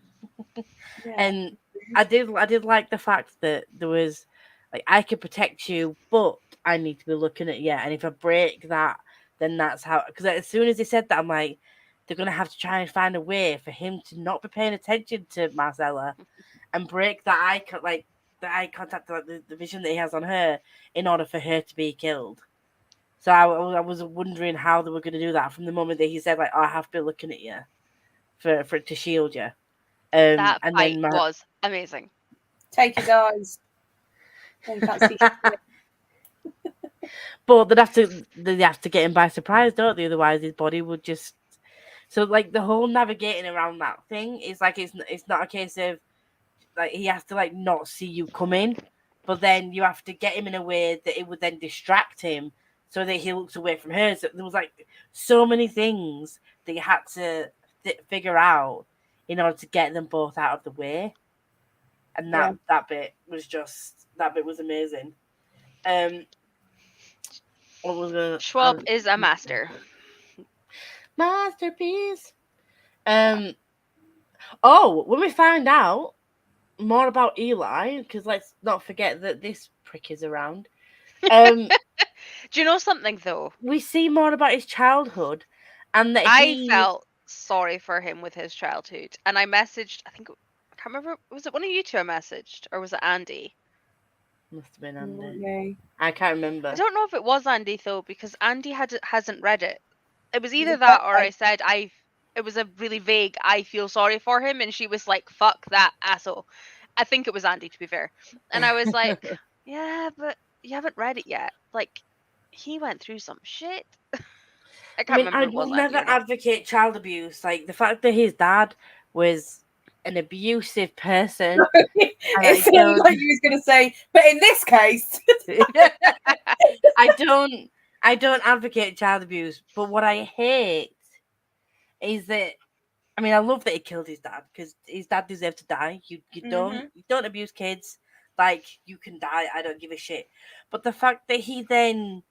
Yeah. And I did like the fact that there was, like, I could protect you, but I need to be looking at you. And if I break that, then that's how. Because as soon as he said that, I'm like, they're gonna have to try and find a way for him to not be paying attention to Marcella and break that eye contact, like the vision that he has on her, in order for her to be killed. So I was wondering how they were going to do that from the moment that he said, like, oh, I have to be looking at you for it to shield you. That and fight then was amazing. Take his eyes. You can't see shit. But they'd have to get him by surprise, don't they? Otherwise, his body would just. So, like, the whole navigating around that thing is like it's not a case of like he has to like not see you coming, but then you have to get him in a way that it would then distract him so that he looks away from her. So there was like so many things that you had to figure out in order to get them both out of the way, and that bit was amazing. Schwab is a master. Masterpiece. Oh, when we find out more about Eli, because let's not forget that this prick is around. Do you know something though? We see more about his childhood, and that I felt sorry for him with his childhood, and I messaged. I can't remember. Was it one of you two I messaged, or was it Andy? Must have been Andy. Okay. I can't remember. I don't know if it was Andy though, because Andy hasn't read it. It was either that or I said it was a really vague I feel sorry for him, and she was like, fuck that asshole. I think it was Andy, to be fair. And I was like, yeah, but you haven't read it yet. Like, he went through some shit. I can't remember I if it was will never Andy or not. advocate child abuse. Like the fact that his dad was an abusive person. It sounded like you was going to say, but in this case, I don't advocate child abuse. But what I hate is that. I mean, I love that he killed his dad because his dad deserved to die. You don't abuse kids. Like, you can die. I don't give a shit. But the fact that he then,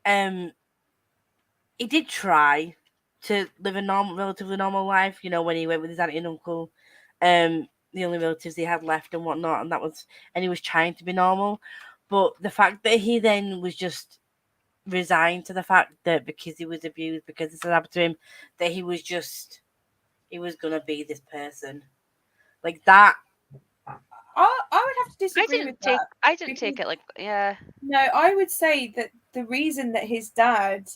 he did try to live a relatively normal life. You know, when he went with his auntie and uncle, the only relatives he had left and whatnot, and he was trying to be normal. But the fact that he then was just resigned to the fact that because he was abused, because this had happened to him, that he was gonna be this person like that. I would have to disagree with that. I didn't take it like, yeah. No, I would say that the reason that his dad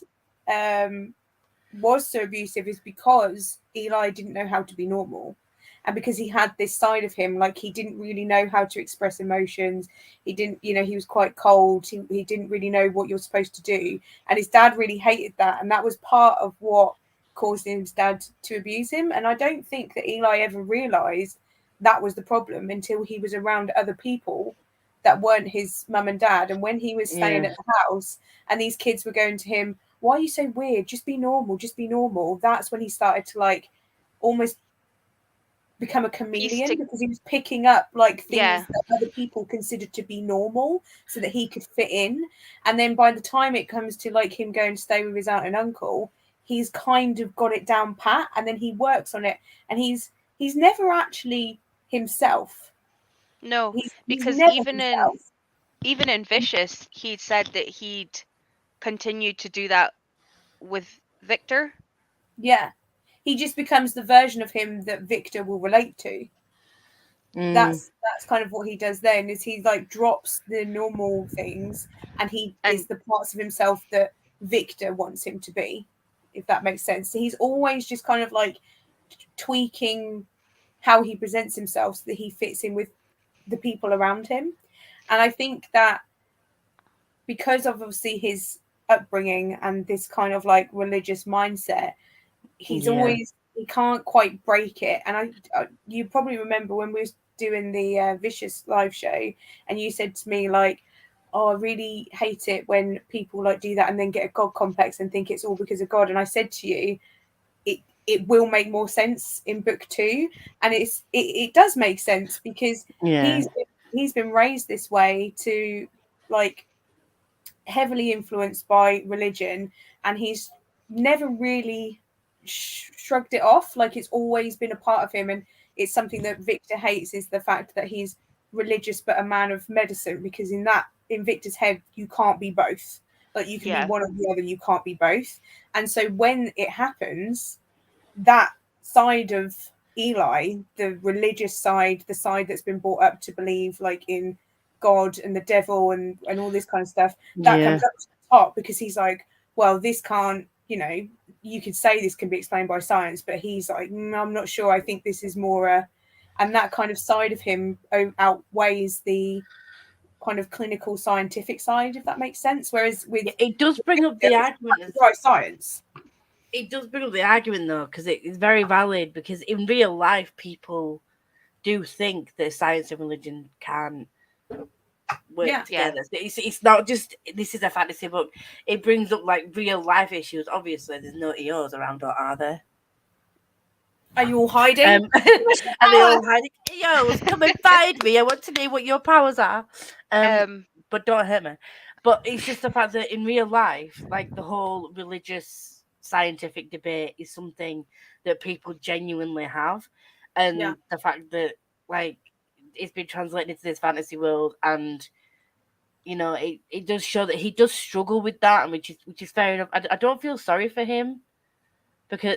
was so abusive is because Eli didn't know how to be normal. And because he had this side of him, like he didn't really know how to express emotions. He didn't, he was quite cold. He didn't really know what you're supposed to do. And his dad really hated that. And that was part of what caused his dad to abuse him. And I don't think that Eli ever realised that was the problem until he was around other people that weren't his mum and dad. And when he was staying at the house and these kids were going to him, why are you so weird? Just be normal. Just be normal. That's when he started to like almost become a chameleon because he was picking up like things that other people considered to be normal so that he could fit in. And then by the time it comes to like him going to stay with his aunt and uncle, he's kind of got it down pat, and then he works on it, and he's never actually himself. No, because even in Vicious, he'd said that he'd continued to do that with Victor. Yeah. He just becomes the version of him that Victor will relate to. That's kind of what he does then, is he like drops the normal things and he is the parts of himself that Victor wants him to be, if that makes sense. So he's always just kind of like tweaking how he presents himself so that he fits in with the people around him. And I think that because of obviously his upbringing and this kind of like religious mindset, he's always, he can't quite break it. And I you probably remember when we were doing the Vicious live show and you said to me like, oh, I really hate it when people like do that and then get a God complex and think it's all because of God. And I said to you, it will make more sense in book 2, and it does make sense because he's been raised this way, to like heavily influenced by religion, and he's never really shrugged it off. Like it's always been a part of him, and it's something that Victor hates, is the fact that he's religious but a man of medicine, because in Victor's head you can't be both. Like you can be one or the other, you can't be both. And so when it happens, that side of Eli, the religious side, the side that's been brought up to believe like in God and the devil and all this kind of stuff, that comes up to the top because he's like, well, this can't, you know, you could say this can be explained by science, but he's like, I'm not sure. I think this is more and that kind of side of him outweighs the kind of clinical scientific side, if that makes sense. Whereas with it does bring up the argument. Right, science. It does bring up the argument though, because it is very valid. Because in real life, people do think that science and religion can work together. So it's not just this is a fantasy book. It brings up like real life issues. Obviously, there's no EOs around, are there? Are you all hiding? Are they all hiding? EOs, come and find me. I want to know what your powers are. But don't hurt me. But it's just the fact that in real life, like the whole religious scientific debate is something that people genuinely have. And the fact that like it's been translated into this fantasy world, and you know, it does show that he does struggle with that, and which is fair enough. I don't feel sorry for him because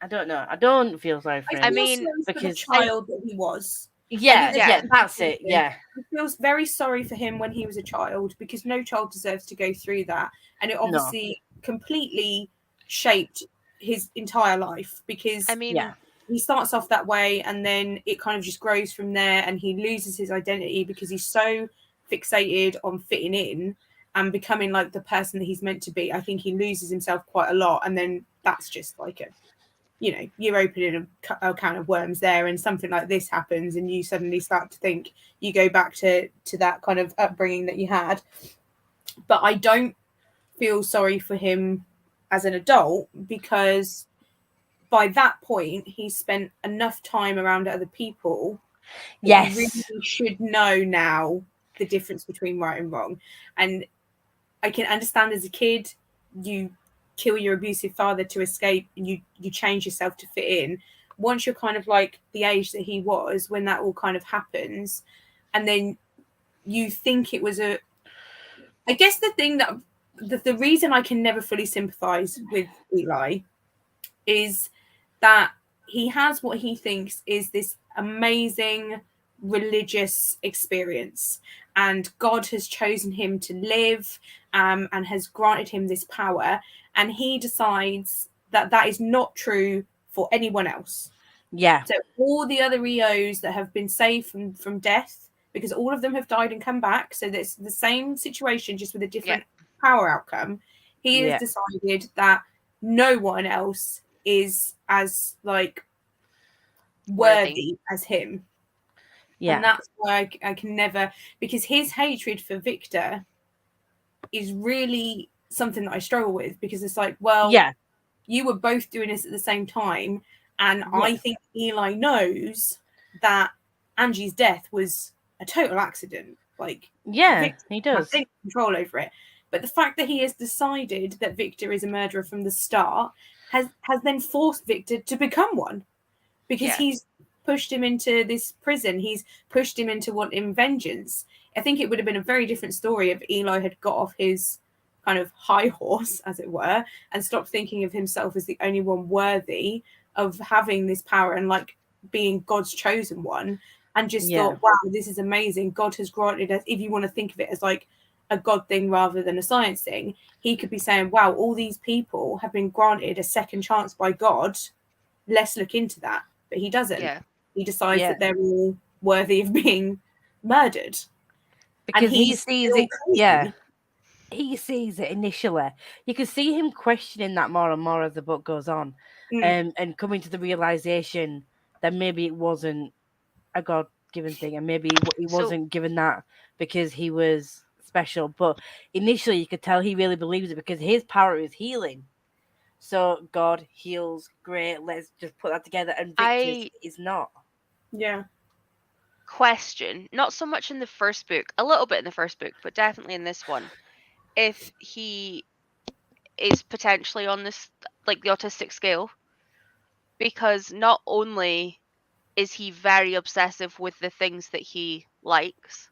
I don't know. I don't feel sorry for him. I mean, because the child that he was. Yeah, that's it. Yeah. He feels very sorry for him when he was a child because no child deserves to go through that. And it obviously completely shaped his entire life because he starts off that way and then it kind of just grows from there and he loses his identity because he's so fixated on fitting in and becoming like the person that he's meant to be. I think he loses himself quite a lot and then that's just like you're opening a can of worms there and something like this happens and you suddenly start to think you go back to that kind of upbringing that you had. But I don't feel sorry for him as an adult because by that point he's spent enough time around other people. Yes. He really should know now the difference between right and wrong. And I can understand as a kid, you kill your abusive father to escape and you change yourself to fit in. Once you're kind of like the age that he was when that all kind of happens, and then you think it was I guess the thing that the reason I can never fully sympathize with Eli is that he has what he thinks is this amazing religious experience and God has chosen him to live and has granted him this power and he decides that that is not true for anyone else. So all the other EOs that have been saved from death, because all of them have died and come back, so that's the same situation just with a different power outcome, he has decided that no one else is as like worthy as him. And that's why I can never, because his hatred for Victor is really something that I struggle with because it's like, well, you were both doing this at the same time. And I think Eli knows that Angie's death was a total accident. Like, Victor he does. Has control over it. But the fact that he has decided that Victor is a murderer from the start has then forced Victor to become one because he's pushed him into this prison. He's pushed him into wanting vengeance. I think it would have been a very different story if Eli had got off his kind of high horse, as it were, and stopped thinking of himself as the only one worthy of having this power and like being God's chosen one, and just thought, wow, this is amazing. God has granted us, if you want to think of it as like a God thing rather than a science thing, he could be saying, wow, all these people have been granted a second chance by God. Let's look into that. But he doesn't. He decides that they're all worthy of being murdered. Because he sees it. He sees it initially. You can see him questioning that more and more as the book goes on, and coming to the realization that maybe it wasn't a God-given thing, and maybe he wasn't given that because he was special. But initially, you could tell he really believes it because his power is healing. So God heals, great. Let's just put that together. And Victor's is not. Yeah. Question, not so much in the first book, a little bit in the first book, but definitely in this one. If he is potentially on this, like the autistic scale, because not only is he very obsessive with the things that he likes,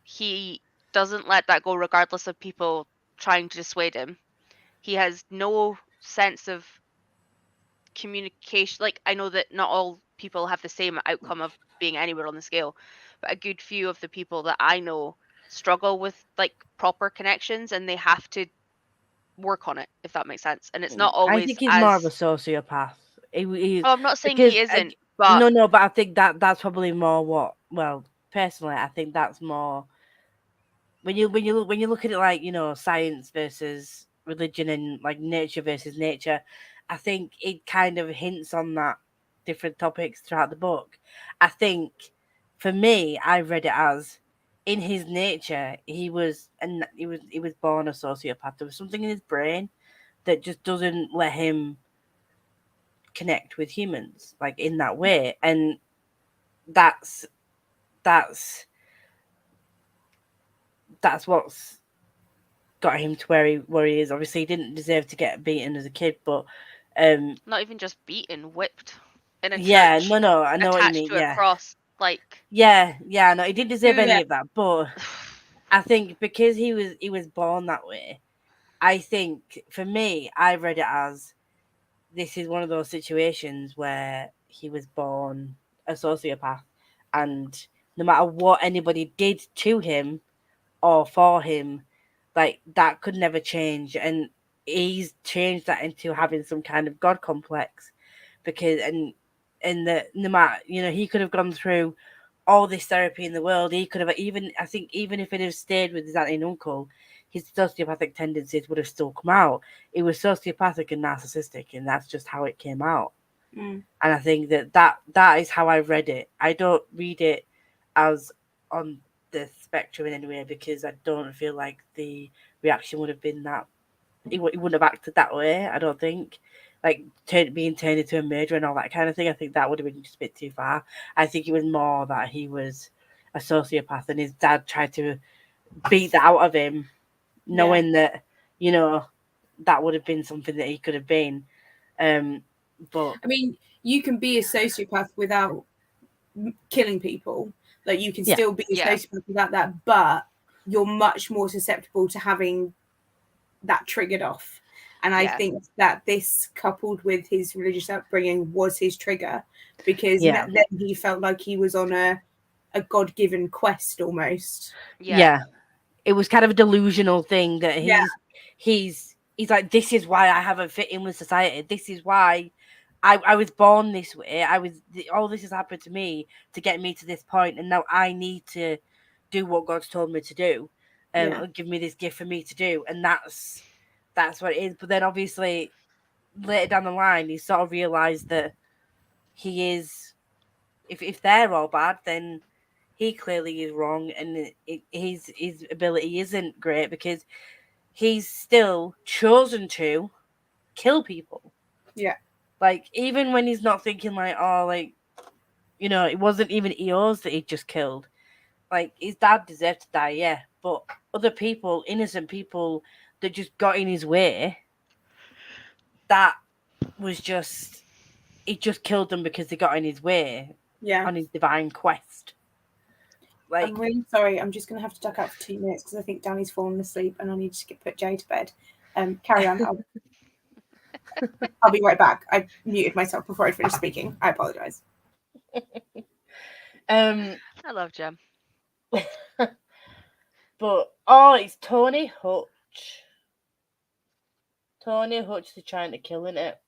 he doesn't let that go regardless of people trying to dissuade him. He has no sense of communication. Like, I know that not all people have the same outcome of being anywhere on the scale, but a good few of the people that I know struggle with like proper connections, and they have to work on it, if that makes sense. And it's not I always think he's more of a as. sociopath. Oh, I'm not saying Because he isn't, but no, but I think that's probably more what. Well, personally, I think that's more when you look at it like science versus religion and like nature versus nature. I think it kind of hints on that different topics throughout the book. I think for me, I read it as in his nature he was born a sociopath. There was something in his brain that just doesn't let him connect with humans like in that way, and that's that's what's got him to where he is. Obviously, he didn't deserve to get beaten as a kid, but not even just beaten, whipped in a yeah, church, no, I know what you attached mean. to a Yeah, cross, like. no, he didn't deserve any Yeah. of that. But I think because he was born that way, I think for me, I read it as this is one of those situations where he was born a sociopath, and no matter what anybody did to him or for him, like that could never change. And he's changed that into having some kind of god complex because and that no matter he could have gone through all this therapy in the world. He could have even, I think, even if it had stayed with his auntie and uncle, his sociopathic tendencies would have still come out. He was sociopathic and narcissistic, and that's just how it came out. Mm. And I think that is how I read it. I don't read it as on the spectrum in any way because I don't feel like the reaction would have been that. He wouldn't have acted that way. I don't think. Like being turned into a murderer and all that kind of thing. I think that would have been just a bit too far. I think it was more that he was a sociopath and his dad tried to beat that out of him, knowing that that would have been something that he could have been. But I mean, you can be a sociopath without killing people. Like you can still be a sociopath without that, but you're much more susceptible to having that triggered off. And I think that this, coupled with his religious upbringing, was his trigger, because then he felt like he was on a God-given quest almost. Yeah. It was kind of a delusional thing that he's like, this is why I haven't fit in with society. This is why I was born this way. All this has happened to me to get me to this point, and now I need to do what God's told me to do. Give me this gift for me to do, and that's what it is. But then obviously later down the line, he sort of realized that he is, if they're all bad, then he clearly is wrong, and his ability isn't great because he's still chosen to kill people. Yeah. Like, even when he's not thinking like, oh, like, it wasn't even Eos that he just killed. Like, his dad deserved to die, yeah. But other people, innocent people that just got in his way, that was just, he just killed them because they got in his way on his divine quest. Like, I'm really sorry. I'm just going to have to duck out for 2 minutes because I think Danny's fallen asleep and I need to put Jay to bed. Carry on. I'll be right back. I muted myself before I finished speaking. I apologize. I love Jem. But it's Tony Hutch. Tony Hutch is trying to kill, isn't it?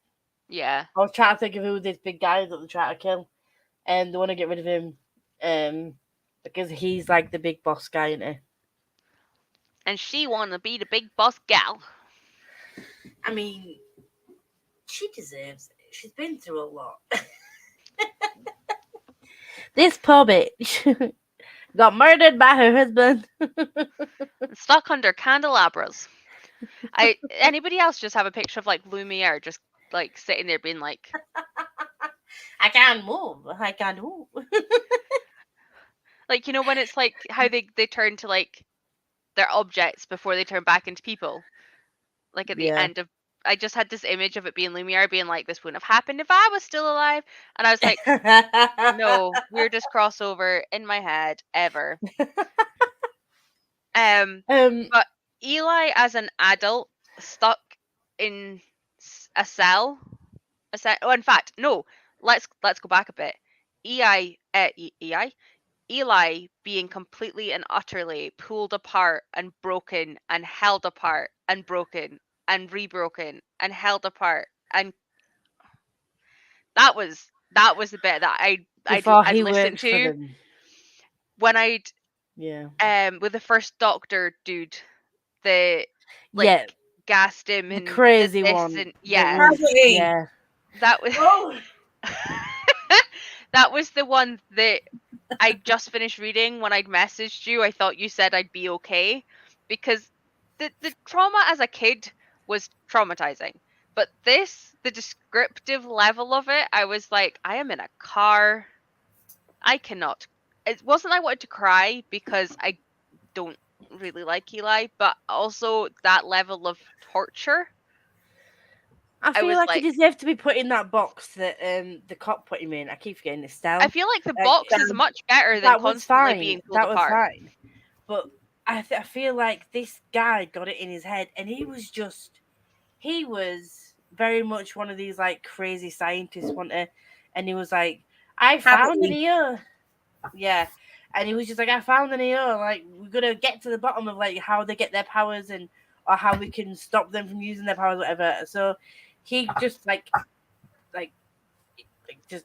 Yeah. I was trying to think of who this big guy is that they're trying to kill, and they want to get rid of him, because he's like the big boss guy, isn't he? And she want to be the big boss gal. I mean, she deserves it. She's been through a lot. This poor bitch got murdered by her husband. Stuck under candelabras. Anybody else just have a picture of like Lumiere just like sitting there being like, I can't move. I can't move. like, when it's like how they turn to like their objects before they turn back into people. Like at the end of, I just had this image of it being Lumiere being like, this wouldn't have happened if I was still alive. And I was like, no, weirdest crossover in my head ever. But Eli as an adult stuck in a cell. Oh, in fact, no. Let's go back a bit. Eli being completely and utterly pulled apart and broken and held apart and broken and rebroken and held apart, and that was the bit that I'd he listen worked for to them. when I'd Yeah. with the first Doctor dude, the Yeah. gassed him The and crazy did this one. and Yeah. that was Oh, that was the one that I just finished reading when I'd messaged you. I thought you said I'd be okay because the trauma as a kid was traumatizing. But the descriptive level of it, I was like, I am in a car. I cannot. It wasn't I wanted to cry because I don't really like Eli, but also that level of torture. I I feel was like he like, deserved to be put in that box that the cop put him in. I keep forgetting this. I feel like the box is much better than that was constantly fine. being pulled That was apart. fine. But I feel like this guy got it in his head, and he was very much one of these like crazy scientists, and he was like, I found an ear. Yeah. And he was just like, I found an ear. Like, we're gonna get to the bottom of like how they get their powers or how we can stop them from using their powers, whatever. So he just just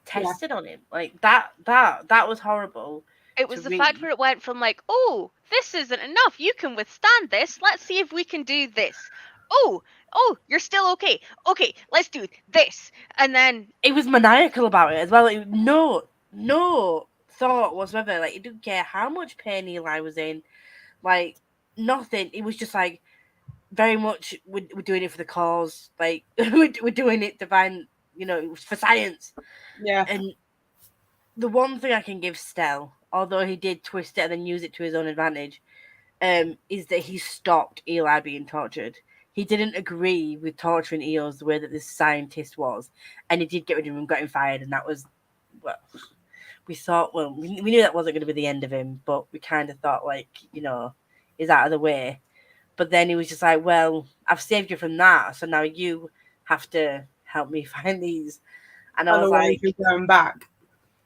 tested on him. Like that was horrible. It was the fact where it went from like, oh, this isn't enough. You can withstand this. Let's see if we can do this. Oh, you're still okay. Okay, let's do this. And then it was maniacal about it as well. No thought whatsoever. Like, he didn't care how much pain Eli was in. Like, nothing. It was just like very much we're doing it for the cause. Like, we're doing it to find, for science. Yeah. And the one thing I can give Stell, although he did twist it and then use it to his own advantage, is that he stopped Eli being tortured. He didn't agree with torturing Eos the way that this scientist was, and he did get rid of him and got him fired, and that was, well, we knew that wasn't going to be the end of him, but we kind of thought, like, he's out of the way. But then he was just like, well, I've saved you from that, so now you have to help me find these. And I was like, you're going back.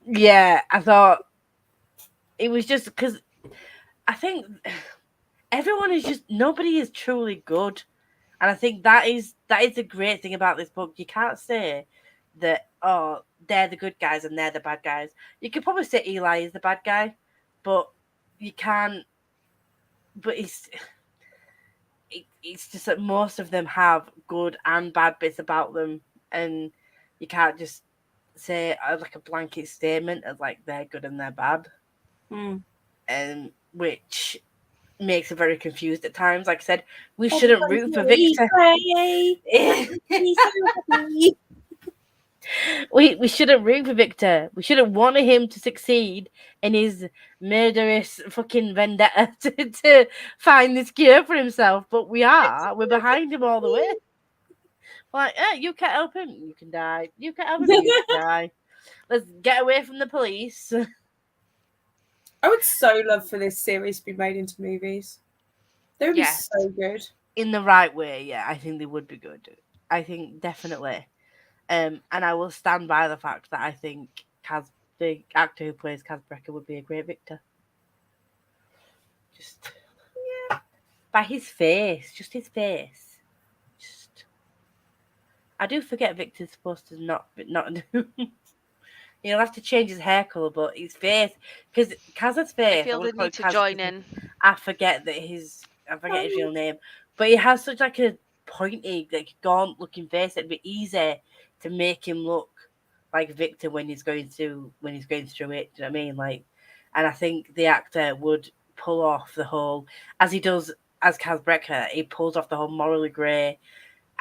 Yeah, I thought it was just because I think everyone is just, nobody is truly good. And I think that is the great thing about this book. You can't say that, oh, they're the good guys and they're the bad guys. You could probably say Eli is the bad guy, but you can't. But it's just that most of them have good and bad bits about them, and you can't just say like a blanket statement of like they're good and they're bad, which makes it very confused at times. Like I said, we shouldn't root for Victor. We shouldn't root for Victor. We shouldn't want him to succeed in his murderous fucking vendetta to find this cure for himself. But we're behind him all the way. Like, you can't help him, you can die. You can't help him, you can die. Let's get away from the police. I would so love for this series to be made into movies. They would be so good. In the right way, yeah. I think they would be good. I think definitely. And I will stand by the fact that I think the actor who plays Kaz Brekker would be a great Victor. Just by his face, just his face. I do forget Victor's supposed to not. He'll have to change his hair colour, but his face, because Kaz's face. I feel the need to join in. I forget his real name, but he has such like a pointy, like gaunt looking face. It'd be easy to make him look like Victor when he's going through it. Do you know what I mean? Like, and I think the actor would pull off the whole, as he does as Kaz Brekker, he pulls off the whole morally grey.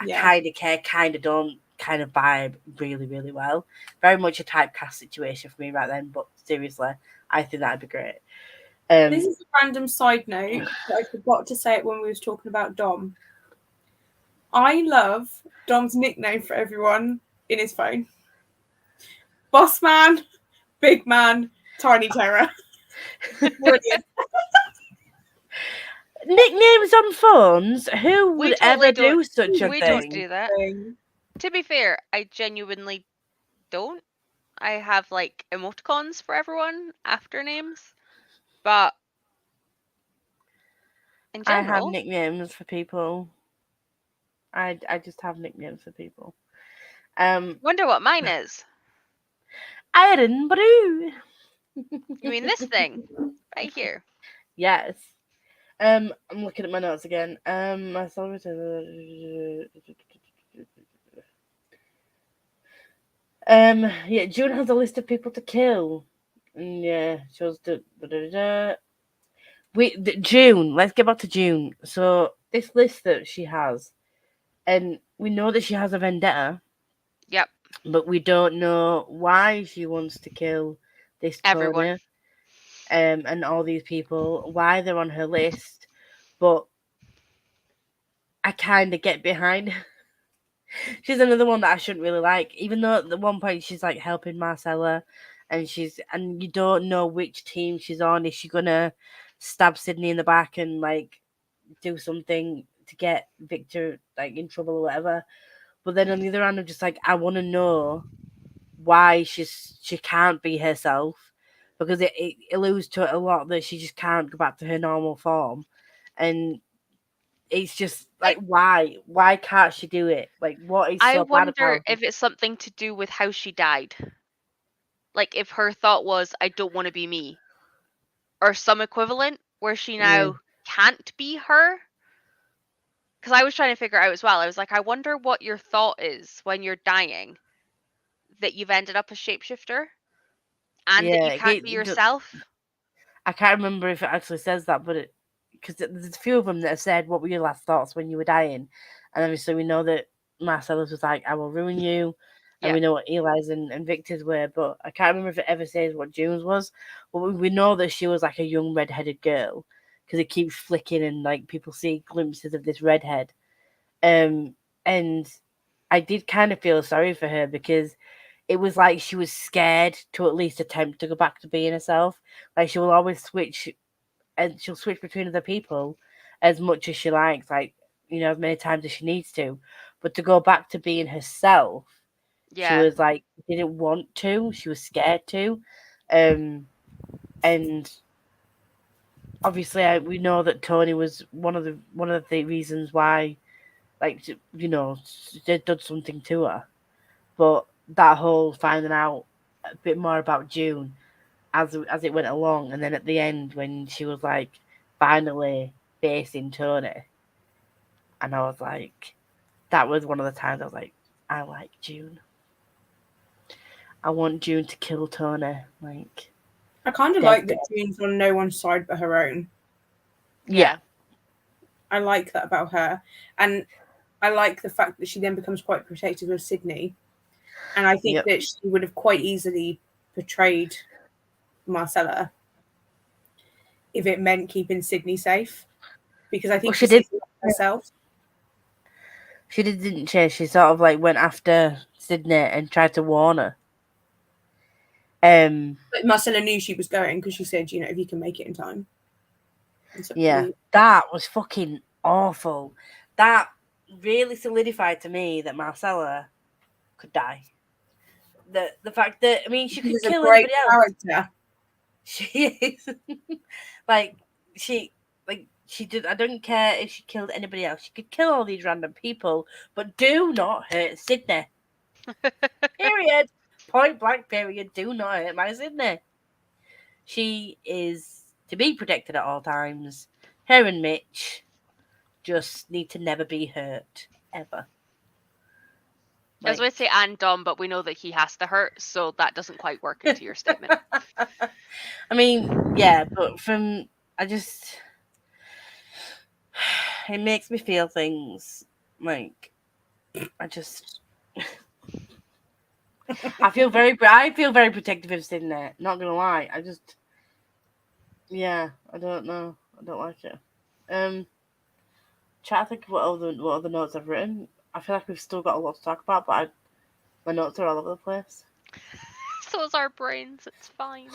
I kind of care, kind of don't, kind of vibe really, really well. Very much a typecast situation for me right then, but seriously, I think that'd be great. This is a random side note, but I forgot to say it when we was talking about Dom. I love Dom's nickname for everyone in his phone. Boss Man, Big Man, Tiny Terror. Brilliant. Nicknames on phones? Who would ever do such a thing? We don't do that. To be fair, I genuinely don't. I have like emoticons for everyone after names, but in I have general, nicknames for people. I just have nicknames for people. wonder what mine is. Iron Brew. You mean this thing right here? Yes. I'm looking at my notes again. Yeah, June has a list of people to kill. Yeah, shows June. Let's get back to June. So this list that she has, and we know that she has a vendetta. Yep. But we don't know why she wants to kill this Everyone. Tony, and all these people. Why they're on her list, but I kind of get behind. She's another one that I shouldn't really like, even though at the one point she's like helping Marcella, and you don't know which team she's on. Is she gonna stab Sydney in the back and like do something to get Victor like in trouble or whatever? But then on the other hand, I'm just like, I want to know why she can't be herself, because it alludes to a lot that she just can't go back to her normal form, and it's just like, why can't she do it? Like, what is I so bad wonder about if it? it's something to do with how she died. Like if her thought was, I don't want to be me, or some equivalent where she Yeah, now can't be her. Because I was trying to figure out as well. I was like, I wonder what your thought is when you're dying, that you've ended up a shapeshifter and that you yeah. can't be yourself. I can't remember if it actually says that, but because there's a few of them that have said, "What were your last thoughts when you were dying?" And obviously we know that Marcella's was like, "I will ruin you," and Yeah. we know what Eli's and Victor's were, but I can't remember if it ever says what June's was. But we know that she was like a young red-headed girl, because it keeps flicking and like people see glimpses of this redhead. And I did kind of feel sorry for her, because it was like she was scared to at least attempt to go back to being herself. Like, she will always switch, and she'll switch between other people as much as she likes, like, as many times as she needs to. But to go back to being herself, she Yeah. was like, didn't want to. She was scared to. And obviously, we know that Tony was one of the reasons why, like, they did something to her. But that whole finding out a bit more about June as it went along, and then at the end when she was like finally facing Tony, and I was like, that was one of the times I was like, I like June. I want June to kill Tony. Like, I kind of dead, like that dead. June's on no one's side but her own. Yeah. I like that about her, and I like the fact that she then becomes quite protective of Sydney, and I think Yep. that she would have quite easily betrayed Marcella if it meant keeping Sydney safe, because I think she she did. sees it herself. She did, didn't she? She sort of like went after Sydney and tried to warn her. But Marcella knew she was going because she said, if you can make it in time. So Yeah, that was fucking awful. That really solidified to me that Marcella could die. The fact that, I mean, she could was a kill great anybody else. character. She is. like she did. I don't care if she killed anybody else. She could kill all these random people, but do not hurt Sydney. Period. Point blank. Period. Do not hurt my Sydney. She is to be protected at all times. Her and Mitch just need to never be hurt ever. I was going to say and Dom, but we know that he has to hurt, so that doesn't quite work into your statement. I mean, yeah, but it makes me feel things like I feel very protective of Sydney. Not gonna lie, I don't know, I don't like it. Try to think of what other notes I've written. I feel like we've still got a lot to talk about, but my notes are all over the place. So is our brains. It's fine.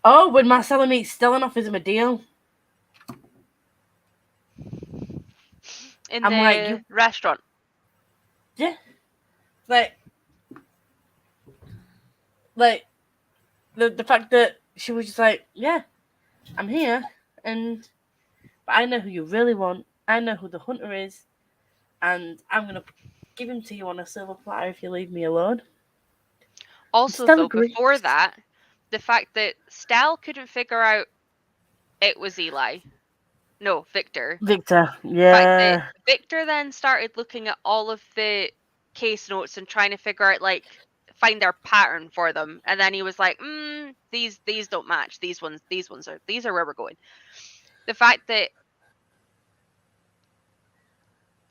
Oh, when Marcella meets Stella and offers him a deal. In the restaurant. Yeah. Like, like the fact that she was just like, yeah, I'm here, but I know who you really want. I know who the hunter is, and I'm gonna give him to you on a silver platter if you leave me alone. Also, Stella though, agrees. before that, the fact that Stell couldn't figure out it was Eli. No, Victor. Victor, The fact that yeah. Victor then started looking at all of the case notes and trying to figure out, like, find their pattern for them, and then he was like, these don't match. These are where we're going. The fact that,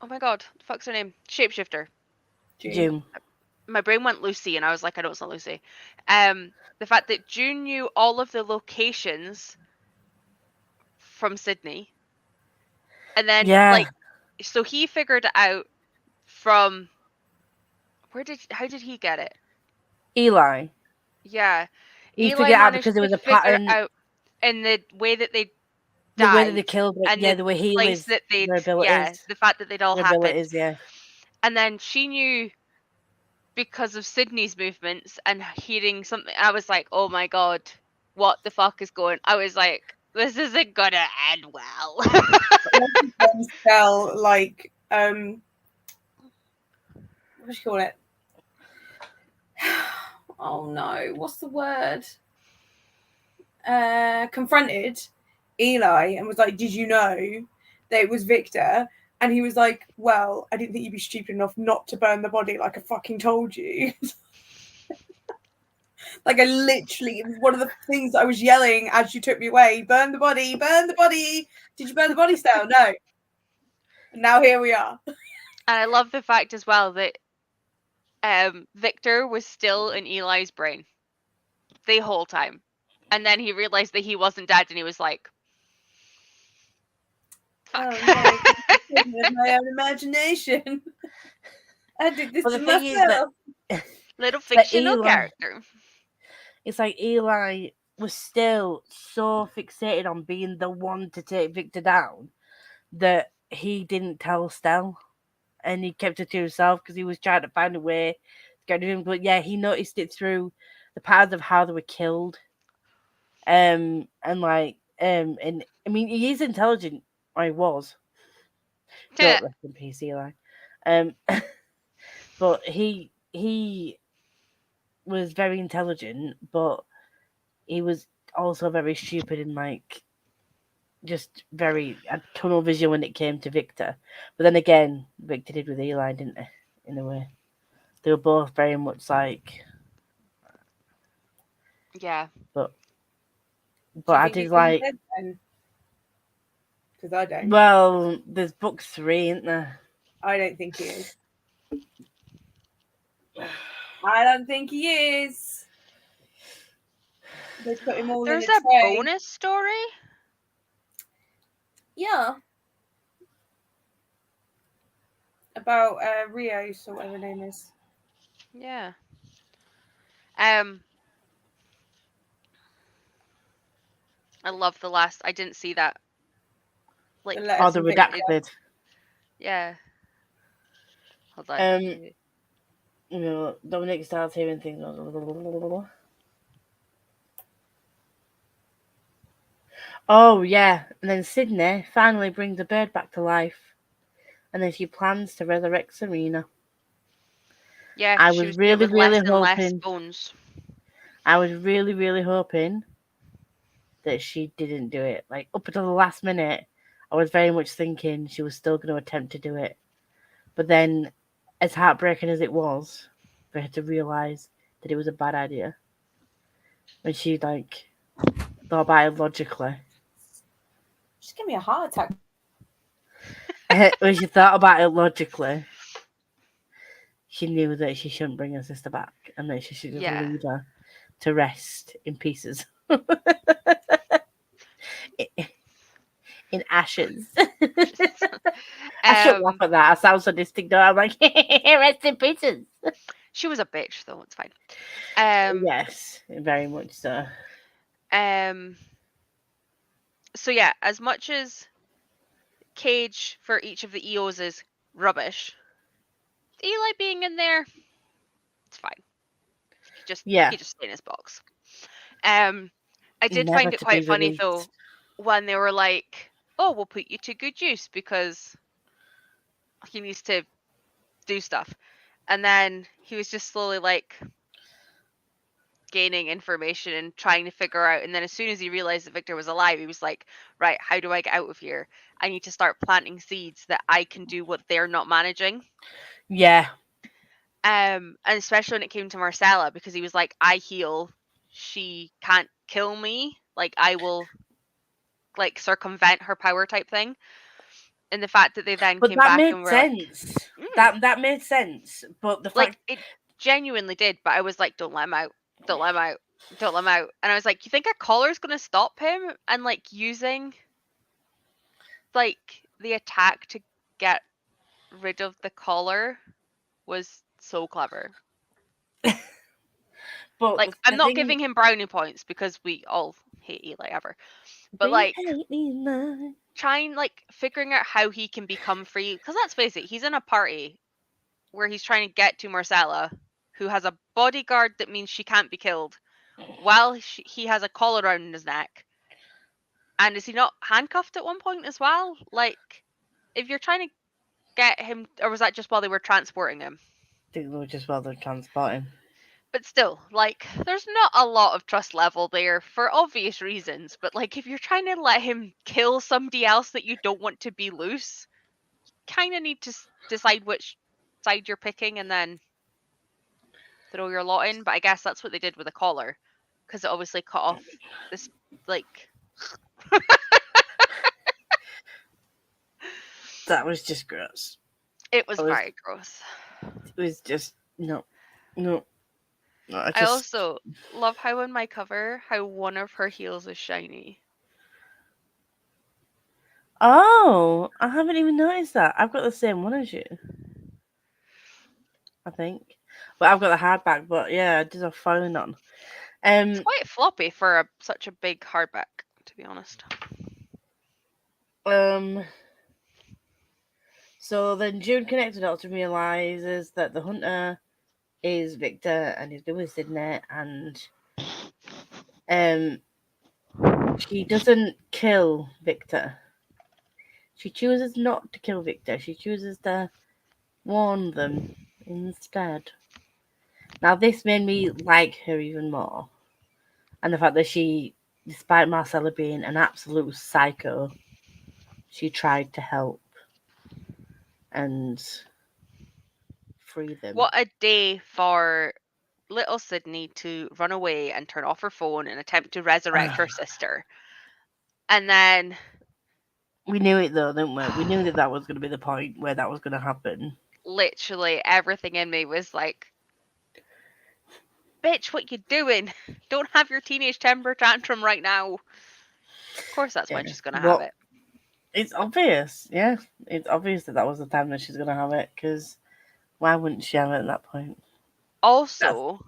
oh my god, the fuck's her name? Shapeshifter. June. My brain went Lucy, and I was like, I know it's not Lucy. The fact that June knew all of the locations from Sydney, and then like, so he figured it out from how did he get it? Eli. Yeah, He Eli figured it out managed because there to was a figure it pattern. out in the way that they The way that died, they killed, and the way he place lives, that they'd, their abilities, the fact that they'd all their happened. abilities, yeah. And then she knew because of Sydney's movements and hearing something. I was like, oh my god, what the fuck is going? I was like, this isn't gonna end well. Spell like what do you call it? Oh no, what's the word? Confronted Eli and was like, did you know that it was Victor? And he was like, well, I didn't think you'd be stupid enough not to burn the body like I fucking told you. Like, I literally, it was one of the things I was yelling as you took me away. Burn the body, burn the body. Did you burn the body still? No. And now here we are. And I love the fact as well that Victor was still in Eli's brain the whole time. And then he realized that he wasn't dead, and he was like, fuck. Oh, no. With my own imagination. I did this to myself. Little fictional character. It's like Eli was still so fixated on being the one to take Victor down that he didn't tell Stell, and he kept it to himself because he was trying to find a way to get rid of him. But yeah, he noticed it through the patterns of how they were killed. And I mean, he is intelligent, or he was. Don't rest in peace, Eli. But he was very intelligent, but he was also very stupid and like just very tunnel vision when it came to Victor. But then again, Victor did with Eli, didn't they? In a way, they were both very much like. Yeah. But I did like. Because I don't. Well, there's book 3, isn't there? I don't think he is. I don't think he is. They put him all There's in a tray. bonus story? Yeah. About Rios or whatever her name is. Yeah. I love the last. I didn't see that. Like, the redacted. Yeah. Hold on. You know, Dominic starts hearing things. Oh yeah, and then Sydney finally brings the bird back to life, and then she plans to resurrect Serena. Yeah, I was really hoping. Less bones. I was really hoping that she didn't do it. Like up until the last minute, I was very much thinking she was still going to attempt to do it. But then, as heartbreaking as it was, for her to realize that it was a bad idea, when she like thought about it logically. Just give me a heart attack. When she thought about it logically, she knew that she shouldn't bring her sister back, and that she should just leave her to rest in pieces. In ashes. I shouldn't laugh at that. I sound so distinct. I'm like, rest in pieces. She was a bitch, though. It's fine. Yes, very much so. So yeah, as much as Cage for each of the EOs is rubbish, Eli being in there, it's fine. just Yeah. he just stay in his box. I did find it quite funny though when they were like, "Oh, we'll put you to good use because he needs to do stuff," and then he was just slowly like gaining information and trying to figure out. And then as soon as he realized that Victor was alive, he was like, "Right, how do I get out of here? I need to start planting seeds that I can do what they're not managing." Yeah. And especially when it came to Marcella, because he was like, "I heal, she can't kill me. Like I will, like circumvent her power type thing." And the fact that they then came back and were sense. like, That made sense. But the like fact it genuinely did. But I was like, "Don't let him out. Don't let him out. Don't let him out." And I was like, "You think a collar's gonna stop him?" And like using like the attack to get rid of the collar was so clever. but Like I'm not giving him brownie points because we all hate Eli ever. But like trying like figuring out how he can become free, because let's face it, he's in a party where he's trying to get to Marcella, who has a bodyguard that means she can't be killed, while he has a collar around his neck. And is he not handcuffed at one point as well? Like, if you're trying to get him, or was that just while they were transporting him? I think they were just while they're transporting. But still, like, there's not a lot of trust level there for obvious reasons. But like, if you're trying to let him kill somebody else that you don't want to be loose, you kind of need to decide which side you're picking and then throw your lot in. But I guess that's what they did with the collar, because it obviously cut off this, like. That was just gross. It was very gross. It was just no. I also love how in my cover, how one of her heels is shiny. Oh, I haven't even noticed that. I've got the same one as you, I think. But I've got the hardback. But yeah, I did have filing on. It's quite floppy for such a big hardback, to be honest. So then June connected up to realizes that the hunter is Victor and he's been with Sydney, and she doesn't kill Victor. She chooses not to kill Victor. She chooses to warn them instead. Now this made me like her even more. And the fact that she, despite Marcella being an absolute psycho, she tried to help and free them. What a day for little Sydney to run away and turn off her phone and attempt to resurrect her sister. And then... We knew it though, didn't we? We knew that was going to be the point where that was going to happen. Literally everything in me was like, "Bitch, what you doing? Don't have your teenage temper tantrum right now." Of course that's when she's going to have it. It's obvious, yeah. It's obvious that was the time that she's going to have it, because why wouldn't she have it at that point? Also,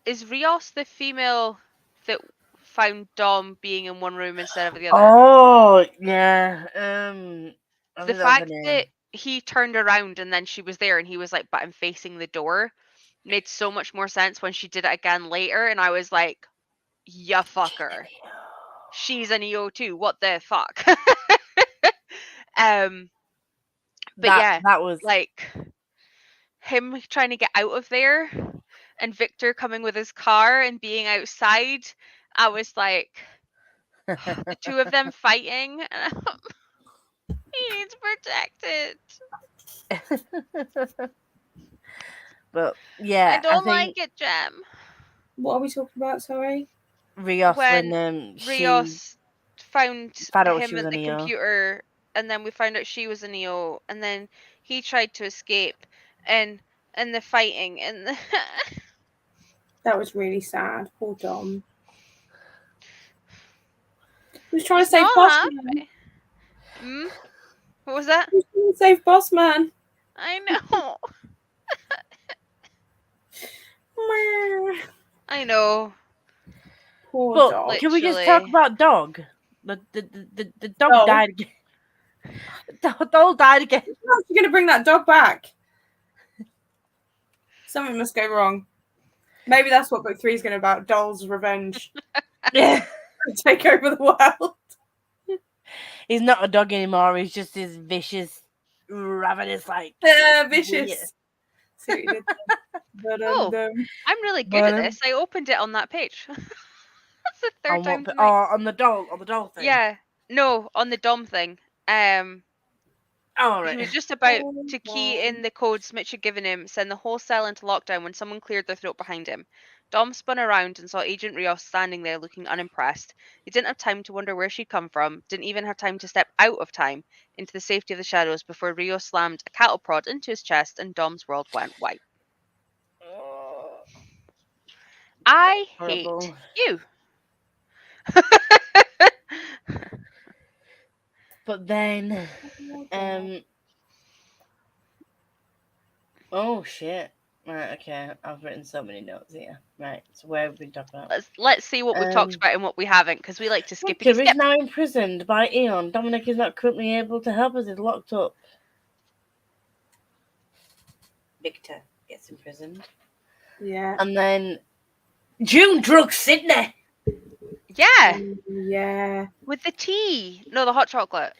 is Rios the female that found Dom being in one room instead of the other? Oh, yeah. The fact that he turned around and then she was there and he was like, "But I'm facing the door," made so much more sense when she did it again later. And I was like, "Ya fucker. She's an EO too. What the fuck?" But yeah, that was like him trying to get out of there and Victor coming with his car and being outside. I was like, the two of them fighting. He needs protected. But yeah, I don't like it, Jem. What are we talking about? Sorry, Rios, when Rios found him at the computer, and then we found out she was a Neo, and then he tried to escape, and the fighting, and that was really sad. Poor Dom. He was trying to save Boss Man. What was that? He was trying to save Boss Man. I know. I know. Poor dog. Can we just talk about Dog? The dog died again. The dog died again. How's she going to bring that dog back? Something must go wrong. Maybe that's what book 3 is going to be about. Doll's revenge. Yeah. Take over the world. He's not a dog anymore. He's just this vicious, ravenous, like... Vicious. See what you did there. But, I'm really good at this. I opened it on that page. That's the third time tonight. On the doll thing? Yeah. No, on the Dom thing. Oh, right. He was just about to key in the codes Mitch had given him, send the whole cell into lockdown when someone cleared their throat behind him. Dom spun around and saw Agent Rios standing there looking unimpressed. He didn't have time to wonder where she'd come from, didn't even have time to step out of time into the safety of the shadows before Rios slammed a cattle prod into his chest and Dom's world went white. I hate you. But then, oh shit! Right, okay. I've written so many notes here. Right, so where have we been talking about? Let's see what we talked about and what we haven't, because we like to skip. Victor is now imprisoned by Eon. Dominic is not currently able to help us. He's locked up. Victor gets imprisoned. Yeah. And then June drugs Sydney. Yeah. Yeah. With the tea. No, the hot chocolate.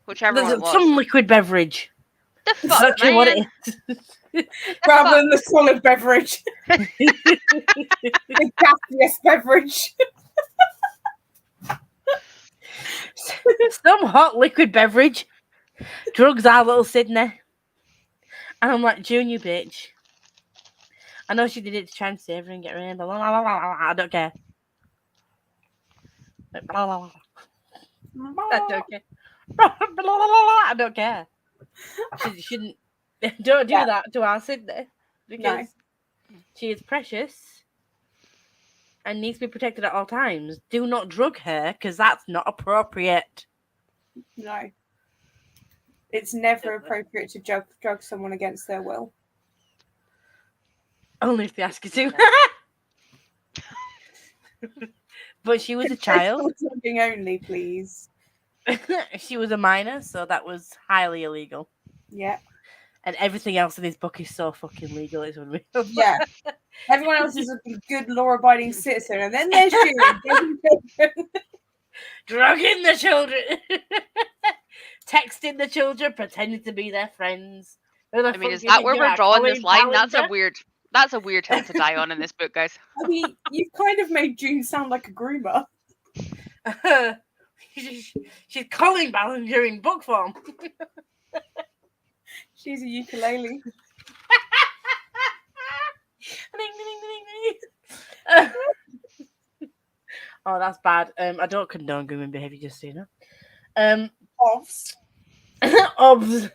Whichever one it was. Some liquid beverage. The fuck, man? What it is. Rather than the solid beverage. The gaseous beverage. Some hot liquid beverage. Drugs our little Sydney. And I'm like, June, you bitch. I know she did it to try and save her and get her in, but I don't care. I don't care. I don't care. She shouldn't. Don't do that to our Sydney, because she is precious and needs to be protected at all times. Do not drug her, because that's not appropriate. No. It's never appropriate to drug someone against their will. Only if they ask you to. But she was a child. Drugging only, please. She was a minor, so that was highly illegal. Yeah. And everything else in this book is so fucking legal. It's unreal. Yeah. Everyone else is a good law-abiding citizen, and then there's you. Drugging the children. Texting the children, pretending to be their friends. I mean, is that where we're drawing this line? That's a weird hill to die on in this book, guys. I mean, you've kind of made June sound like a groomer. She's calling Ballinger in book form. She's a ukulele. Oh, that's bad. I don't condone grooming behaviour, just so you know. Obs.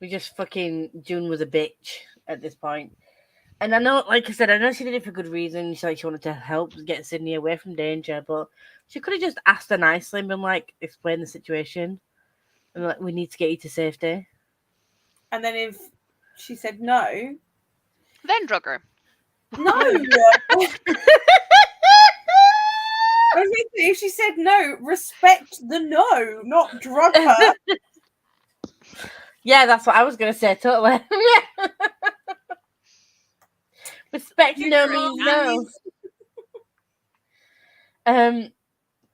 We just fucking... June was a bitch at this point. And I know, like I said, I know she did it for good reason. She wanted to help get Sydney away from danger, but she could have just asked her nicely and been like, explain the situation. And like, we need to get you to safety. And then if she said no... Then drug her. No! I think if she said no, respect the no, not drug her. Yeah, that's what I was going to say, totally. Yeah. Respect no means no.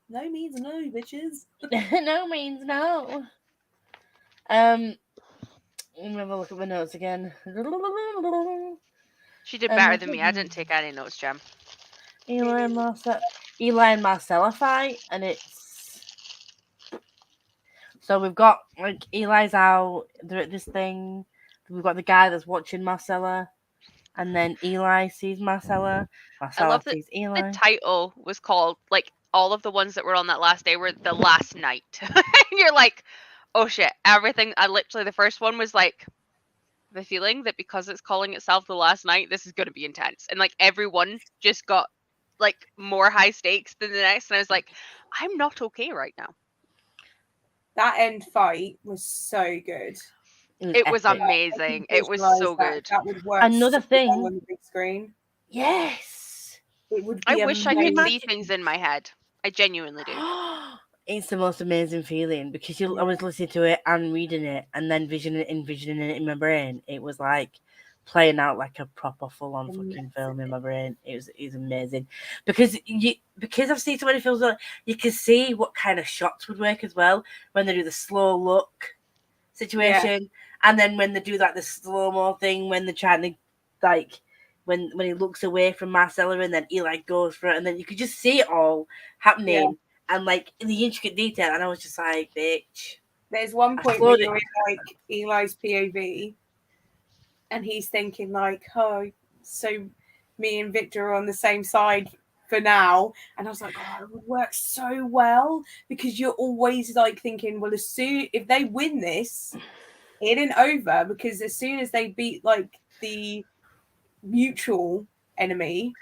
No means no, bitches. No means no. Let me have a look at my notes again. She did better than me. I didn't take any notes, Jam. Eli and Marcella fight, and it's... So we've got, like, Eli's out, they're at this thing. We've got the guy that's watching Marcella, and then Eli sees Marcella. Marcella sees Eli. The title was called, like, all of the ones that were on that last day were the last night. You're like, oh shit, everything. The first one was like, the feeling that because it's calling itself the last night, this is going to be intense. And like everyone just got like more high stakes than the next. And I was like, I'm not okay right now. That end fight was so good. It was amazing. It was so good. That would work. Another thing on the big screen. Yes. It would be I wish I could see things in my head. I genuinely do. It's the most amazing feeling because I was listening to it and reading it and then envisioning it in my brain. It was like playing out like a proper full-on fucking film in my brain. It was amazing because I've seen so many films where you can see what kind of shots would work as well when they do the slow look situation, and then when they do like the slow-mo thing when they're trying to like when he looks away from Marcella and then Eli goes for it, and then you could just see it all happening and like in the intricate detail, and I was just like, bitch. There's one point where you're in like Eli's POV and he's thinking like, oh, so me and Victor are on the same side for now, and I was like, oh, it would work so well because you're always like thinking, well, as soon if they win this, it ain't over, because as soon as they beat like the mutual enemy,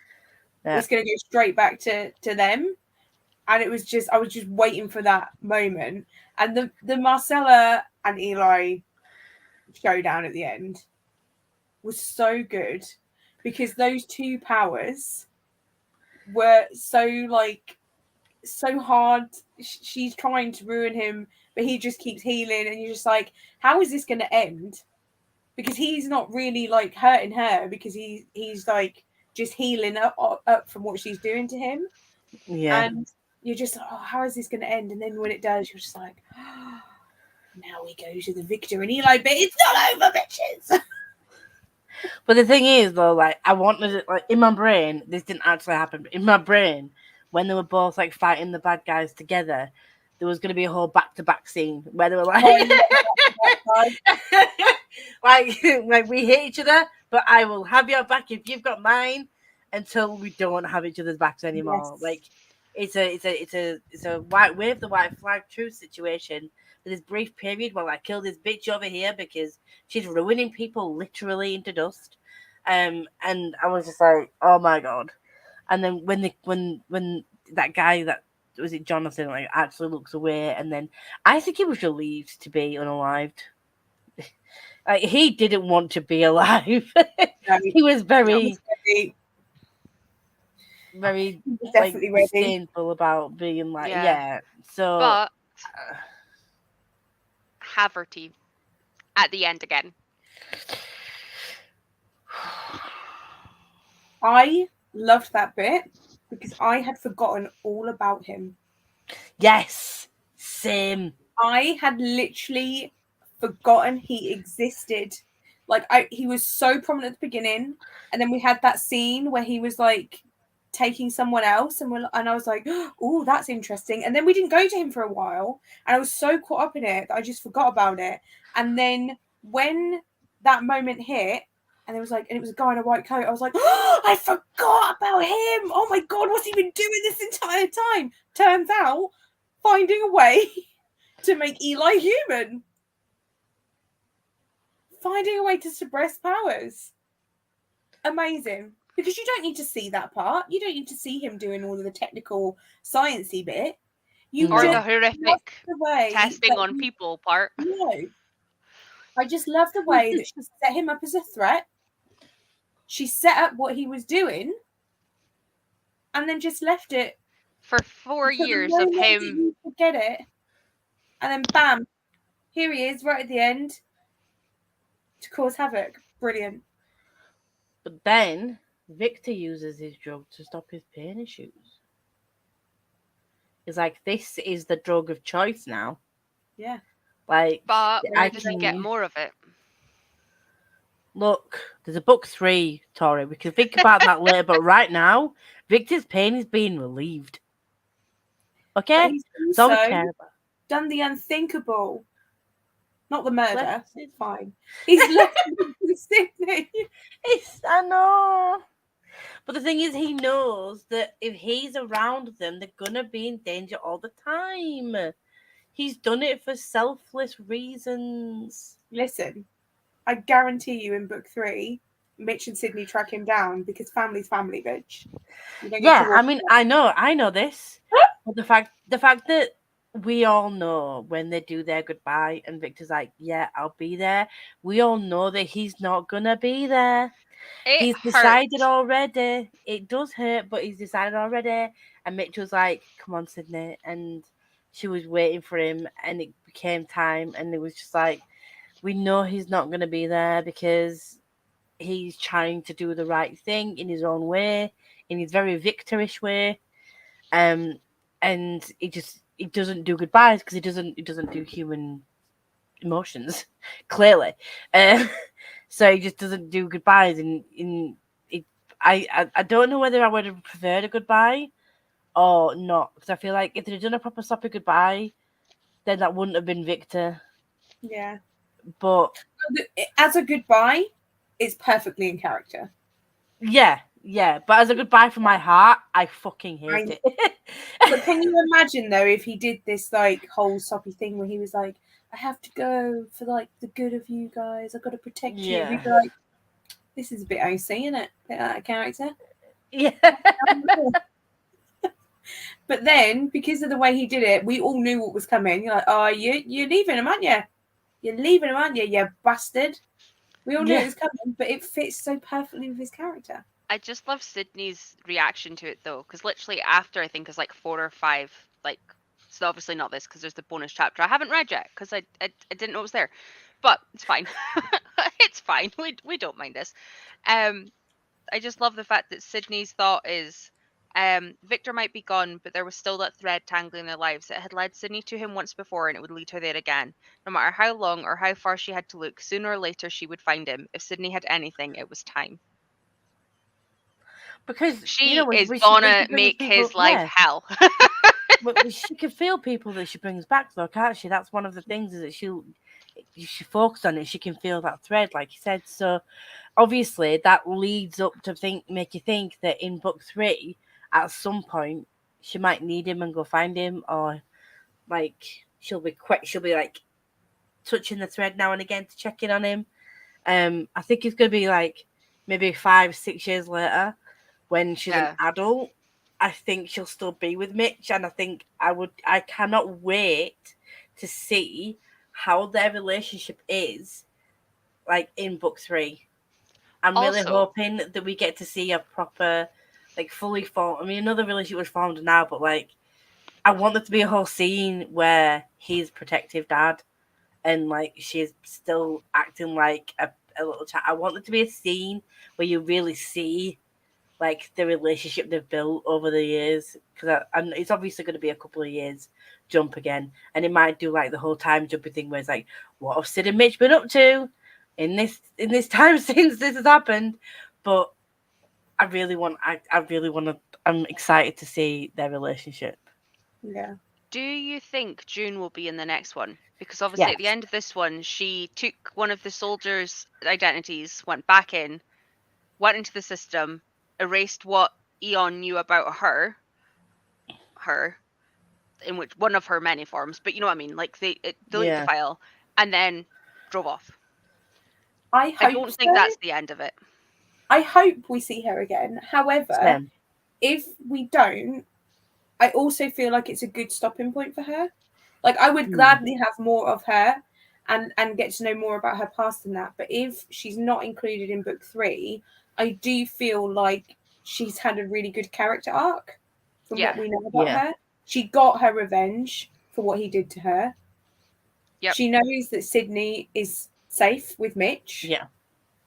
it's going to go straight back to them. And I was just waiting for that moment. And the Marcella and Eli showdown at the end was so good because those two powers were so hard. She's trying to ruin him, but he just keeps healing, and you're just like, how is this going to end? Because he's not really like hurting her, because he's like just healing up from what she's doing to him. And you're just like, oh, how is this going to end? And then when it does, you're just like, oh, now we go to the Victor and Eli bit. It's not over, bitches. But the thing is, though, like, I wanted it, like, in my brain, this didn't actually happen, but in my brain, when they were both, like, fighting the bad guys together, there was going to be a whole back-to-back scene where they were like, like, we hate each other, but I will have your back if you've got mine, until we don't have each other's backs anymore. Yes. Like, it's a white wave the white flag truce situation. For this brief period while I kill this bitch over here because she's ruining people literally into dust. And I was just like, oh my god. And then when that guy, that was it Jonathan, like actually looks away, and then I think he was relieved to be unalived. Like, he didn't want to be alive. He was very definitely like, disdainful about being like, so but Haverty at the end again. I loved that bit because I had forgotten all about him. Yes, same. I had literally forgotten he existed. Like, he was so prominent at the beginning, and then we had that scene where he was like taking someone else, and I was like, oh, that's interesting. And then we didn't go to him for a while, and I was so caught up in it that I just forgot about it. And then when that moment hit, and it was a guy in a white coat, I was like, oh, I forgot about him. Oh my god, what's he been doing this entire time? Turns out, finding a way to make Eli human. Finding a way to suppress powers. Amazing. Because you don't need to see that part. You don't need to see him doing all of the technical sciencey bit. Or the horrific testing on people part. No. I just love the way that she set him up as a threat. She set up what he was doing and then just left it. For 4 years of him. Get it. And then bam, here he is right at the end to cause havoc. Brilliant. But then Victor uses his drug to stop his pain issues. It's like, this is the drug of choice now. Yeah. Like, but where does he get more of it? Look, there's a book 3, Tori. We can think about that later, but right now, Victor's pain is being relieved. Okay? He's also done the unthinkable. Not the murder. It's fine. He's left Sydney. I know. But the thing is, he knows that if he's around them, they're going to be in danger all the time. He's done it for selfless reasons. Listen, I guarantee you in book 3, Mitch and Sydney track him down because family's family, bitch. Yeah, I mean, I know this. But the fact that we all know when they do their goodbye and Victor's like, yeah, I'll be there. We all know that he's not going to be there. He's decided already. It does hurt, but he's decided already. And Mitch was like, come on, Sydney. And she was waiting for him, and it became time. And it was just like, we know he's not going to be there because he's trying to do the right thing in his own way, in his very victorish way. And he doesn't do goodbyes because he doesn't do human emotions, clearly. So he just doesn't do goodbyes. I don't know whether I would have preferred a goodbye or not, because I feel like if they'd done a proper sloppy goodbye, then that wouldn't have been Victor. Yeah. But as a goodbye, it's perfectly in character. Yeah. But as a goodbye from my heart, I fucking hate it. But can you imagine though if he did this like whole soppy thing where he was like, I have to go for like the good of you guys. I've got to protect you. We'd be like, this is a bit OC, isn't it? Bit out of character. Yeah. But then, because of the way he did it, we all knew what was coming. You're like, oh, you're leaving him, aren't you? You're leaving him, aren't you, you bastard? We all knew it was coming, but it fits so perfectly with his character. I just love Sydney's reaction to it though, because literally after I think it's like 4 or 5, like, so obviously not this because there's the bonus chapter I haven't read yet because I didn't know it was there, but it's fine. It's fine. We don't mind this. I just love the fact that Sydney's thought is, Victor might be gone, but there was still that thread tangling their lives. It had led Sydney to him once before, and it would lead her there again. No matter how long or how far she had to look, sooner or later she would find him. If Sydney had anything, it was time. Because she is gonna make his life hell. But she can feel people that she brings back, though, can't she? That's one of the things, is that she focused on it. She can feel that thread, like you said. So obviously that leads up to make you think that in book 3, at some point, she might need him and go find him, or like she'll be like touching the thread now and again to check in on him. I think it's gonna be like maybe 5-6 years later, when she's an adult. I think she'll still be with Mitch, and I think I cannot wait to see how their relationship is like in book 3. I'm really hoping that we get to see a proper, like, fully formed. I mean, another relationship was formed now, but like, I want there to be a whole scene where he's protective dad, and like she's still acting like a little child. I want there to be a scene where you really see like the relationship they've built over the years, because it's obviously going to be a couple of years jump again, and it might do like the whole time jumping thing where it's like, what have Sid and Mitch been up to in this time since this has happened? But I'm excited to see their relationship. Yeah. Do you think June will be in the next one? Because obviously at the end of this one, she took one of the soldiers' identities, went back in, went into the system, erased what Eon knew about her, in which one of her many forms, but you know what I mean, like they deleted the file and then drove off. I don't think that's the end of it. I hope we see her again. However, if we don't, I also feel like it's a good stopping point for her. Like, I would gladly have more of her and get to know more about her past than that. But if she's not included in book 3, I do feel like she's had a really good character arc from what we know about her. She got her revenge for what he did to her. Yep. She knows that Sydney is safe with Mitch. Yeah.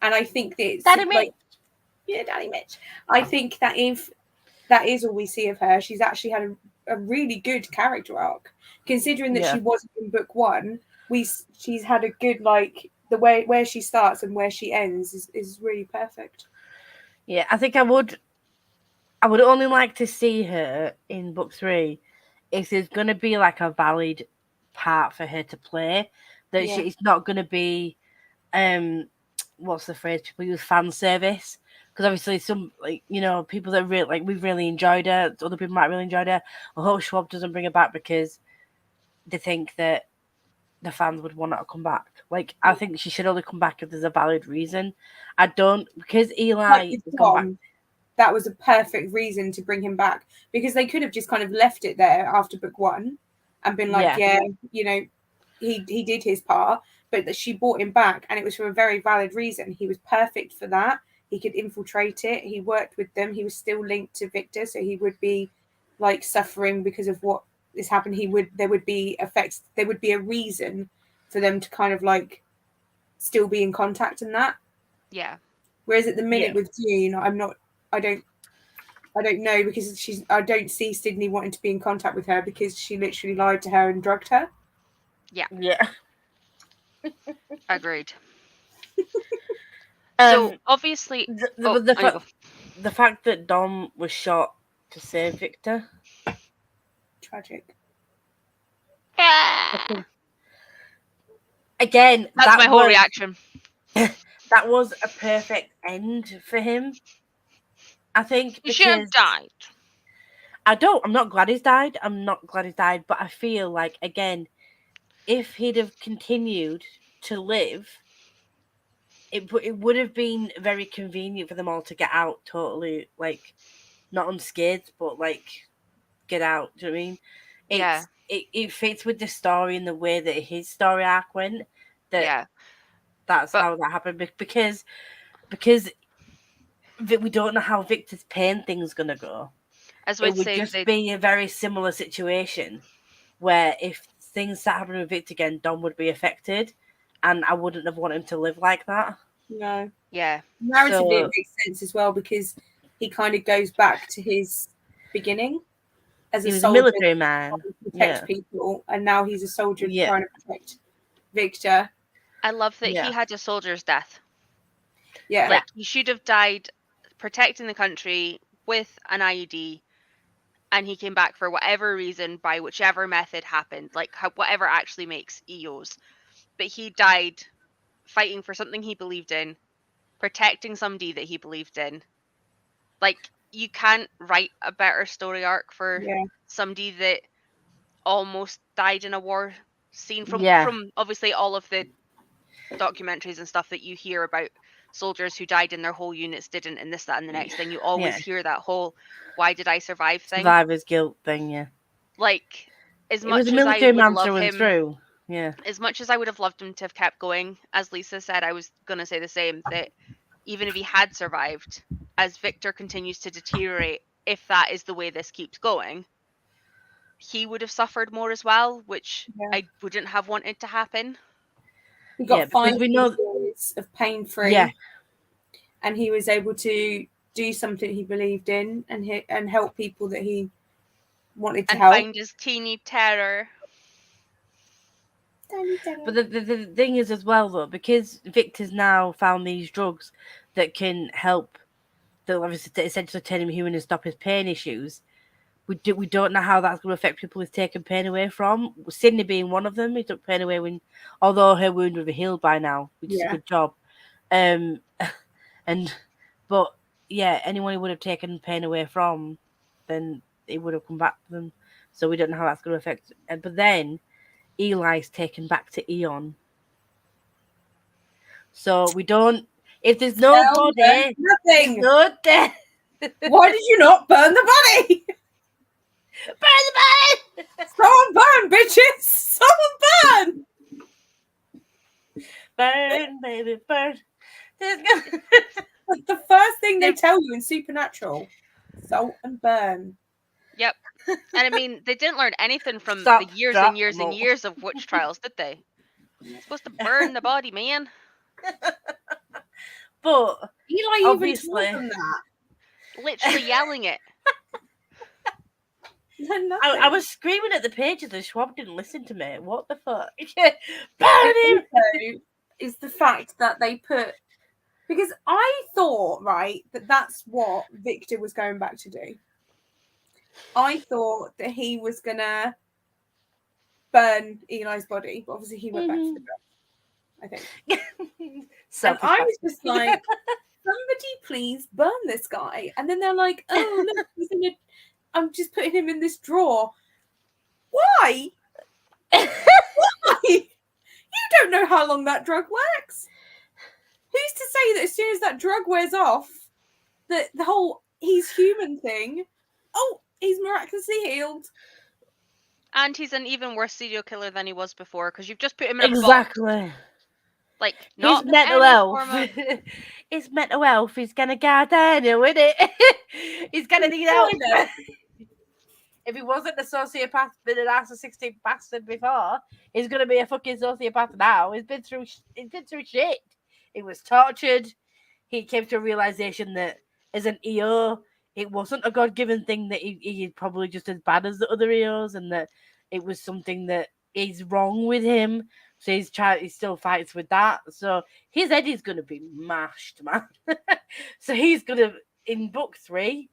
And I think that it's Daddy Mitch. Daddy Mitch. I think that if that is all we see of her, she's actually had a really good character arc. Considering that she wasn't in book 1, she's had a good, like, the way where she starts and where she ends is really perfect. Yeah, I think I would only like to see her in book 3 if there's going to be like a valid part for her to play. That it's not going to be, what's the phrase people use, fan service. Because obviously some, like, you know, people that really, like, we've really enjoyed her, other people might really enjoy her. I hope Schwab doesn't bring her back because they think that the fans would want her to come back. Like, I think she should only come back if there's a valid reason. I don't, because Eli has gone back. That was a perfect reason to bring him back, because they could have just kind of left it there after book 1 and been like, you know, he did his part, but that she brought him back, and it was for a very valid reason. He was perfect for that. He could infiltrate it. He worked with them. He was still linked to Victor, so he would be like suffering because of what this happened. There would be effects. There would be a reason for them to kind of like still be in contact in that. Yeah. Whereas at the minute with June, I don't know, because I don't see Sydney wanting to be in contact with her because she literally lied to her and drugged her. Yeah. Agreed. So obviously, the fact that Dom was shot to save Victor, tragic. Again, that's my whole reaction. That was a perfect end for him. I think he should have died. I'm not glad he's died. But I feel like, again, if he'd have continued to live, it would have been very convenient for them all to get out totally, like, not unscathed, but like get out. Do you know what I mean? Yeah. It fits with the story and the way that his story arc went. That's how that happened, because we don't know how Victor's pain thing's gonna go. As it would just be a very similar situation where if things start happening with Victor again, Dom would be affected, and I wouldn't have wanted him to live like that. No. Yeah. Narratively, it makes sense as well, because he kind of goes back to his beginning as he was a military man, protect people, and now he's a soldier trying to protect Victor. I love that he had a soldier's death. Yeah. Like, he should have died protecting the country with an IED, and he came back for whatever reason, by whichever method happened, like whatever actually makes EOs. But he died fighting for something he believed in, protecting somebody that he believed in. Like, you can't write a better story arc for somebody that almost died in a war scene, from obviously all of the documentaries and stuff that you hear about soldiers who died and their whole units didn't, and this, that, and the next thing. You always hear that whole "why did I survive" thing. Survivor's guilt thing, Like, as it much was a as military I would man love through him, and through. Yeah. As much as I would have loved him to have kept going, as Lisa said, I was gonna say the same, that even if he had survived, as Victor continues to deteriorate, if that is the way this keeps going, he would have suffered more as well, which I wouldn't have wanted to happen. He got 5 years of pain-free, and he was able to do something he believed in, and help people that he wanted to help. And find his teeny terror. But the thing is as well, though, because Victor's now found these drugs that can help, that obviously essentially turn him human and stop his pain issues, we don't know how that's going to affect people he's taken pain away from. Sydney being one of them, he took pain away although her wound would be healed by now, which is a good job. But anyone he would have taken pain away from, then it would have come back to them. So we don't know how that's going to affect. But then Eli's taken back to Eon. So we don't. If there's no body, nothing. No death. Why did you not burn the body? Burn the body! Someone burn, bitches! Someone burn! Burn, baby, burn. Like the first thing they tell you in Supernatural: salt and burn. Yep. And I mean, they didn't learn anything from the years and years and years of witch trials, did they? You're supposed to burn the body, man. But Eli even told them that. Literally yelling it. I was screaming at the pages and Schwab didn't listen to me. What the fuck? Burn him! Is the fact that they put... Because I thought, right, that's what Victor was going back to do. I thought that he was going to burn Eli's body, but obviously he went back to the drugs, I think. And I was just like, somebody please burn this guy. And then they're like, oh, look, I'm just putting him in this drawer. Why? Why? You don't know how long that drug works. Who's to say that as soon as that drug wears off, that the whole he's human thing, he's miraculously healed. And he's an even worse serial killer than he was before, because you've just put him in a box. Like, not his mental health. His mental health is going to go down, isn't it? He's going to need help. If he wasn't a sociopath, been an narcissistic bastard before, he's going to be a fucking sociopath now. He's been through shit. He was tortured. he came to a realization that as an EO, it wasn't a God-given thing, that he's probably just as bad as the other EOs, and that it was something that is wrong with him. So he still fights with that. So his head is going to be mashed, man. So he's going to, in book 3,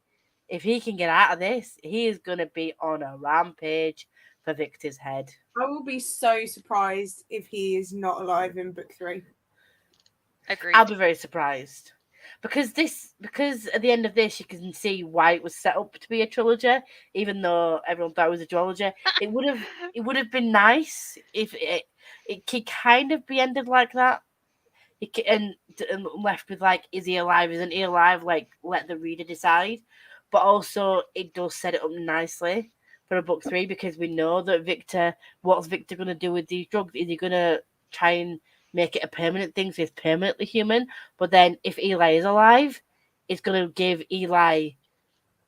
if he can get out of this, he is going to be on a rampage for Victor's head. I will be so surprised if he is not alive in book 3. Agreed. I'll be very surprised. Because at the end of this, you can see why it was set up to be a trilogy, even though everyone thought it was a duology. It would have been nice if it could kind of be ended like that. And left with like, is he alive? Isn't he alive? Like, let the reader decide. But also, it does set it up nicely for a book 3, because we know that what's Victor going to do with these drugs? Is he going to try and make it a permanent thing, so he's permanently human? But then if Eli is alive, it's going to give Eli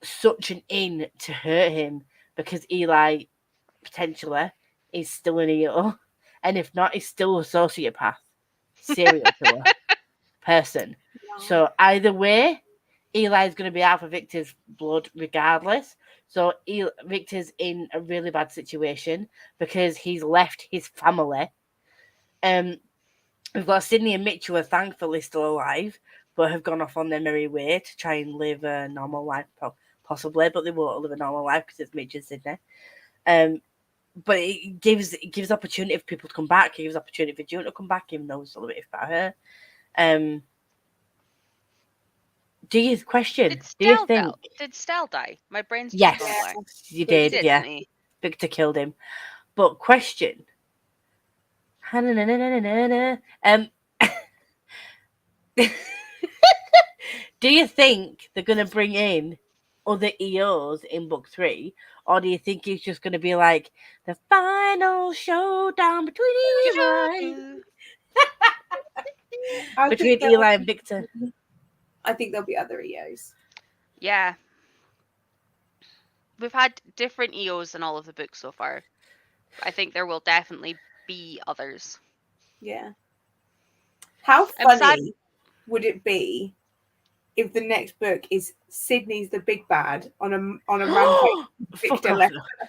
such an in to hurt him, because Eli potentially is still an EO, and if not, he's still a sociopath, serial killer person. Yeah. So either way, Eli's going to be out for Victor's blood regardless. So Victor's in a really bad situation because he's left his family. We've got Sydney and Mitch, who are thankfully still alive, but have gone off on their merry way to try and live a normal life, possibly, but they won't live a normal life because it's Mitch and Sydney. But it gives opportunity for people to come back. It gives opportunity for June to come back, even though it's a little bit about her. Do you Did Stell die? My brain's yes, you did. Yeah, Victor killed him. But question. Do you think they're going to bring in other EOs in book 3, or do you think it's just going to be like the final showdown between Eli and Victor? I think there'll be other EOs. Yeah. We've had different EOs in all of the books so far. I think there will definitely be others. Yeah. How funny would it be if the next book is Sydney's the big bad on a rampage? Victor left her.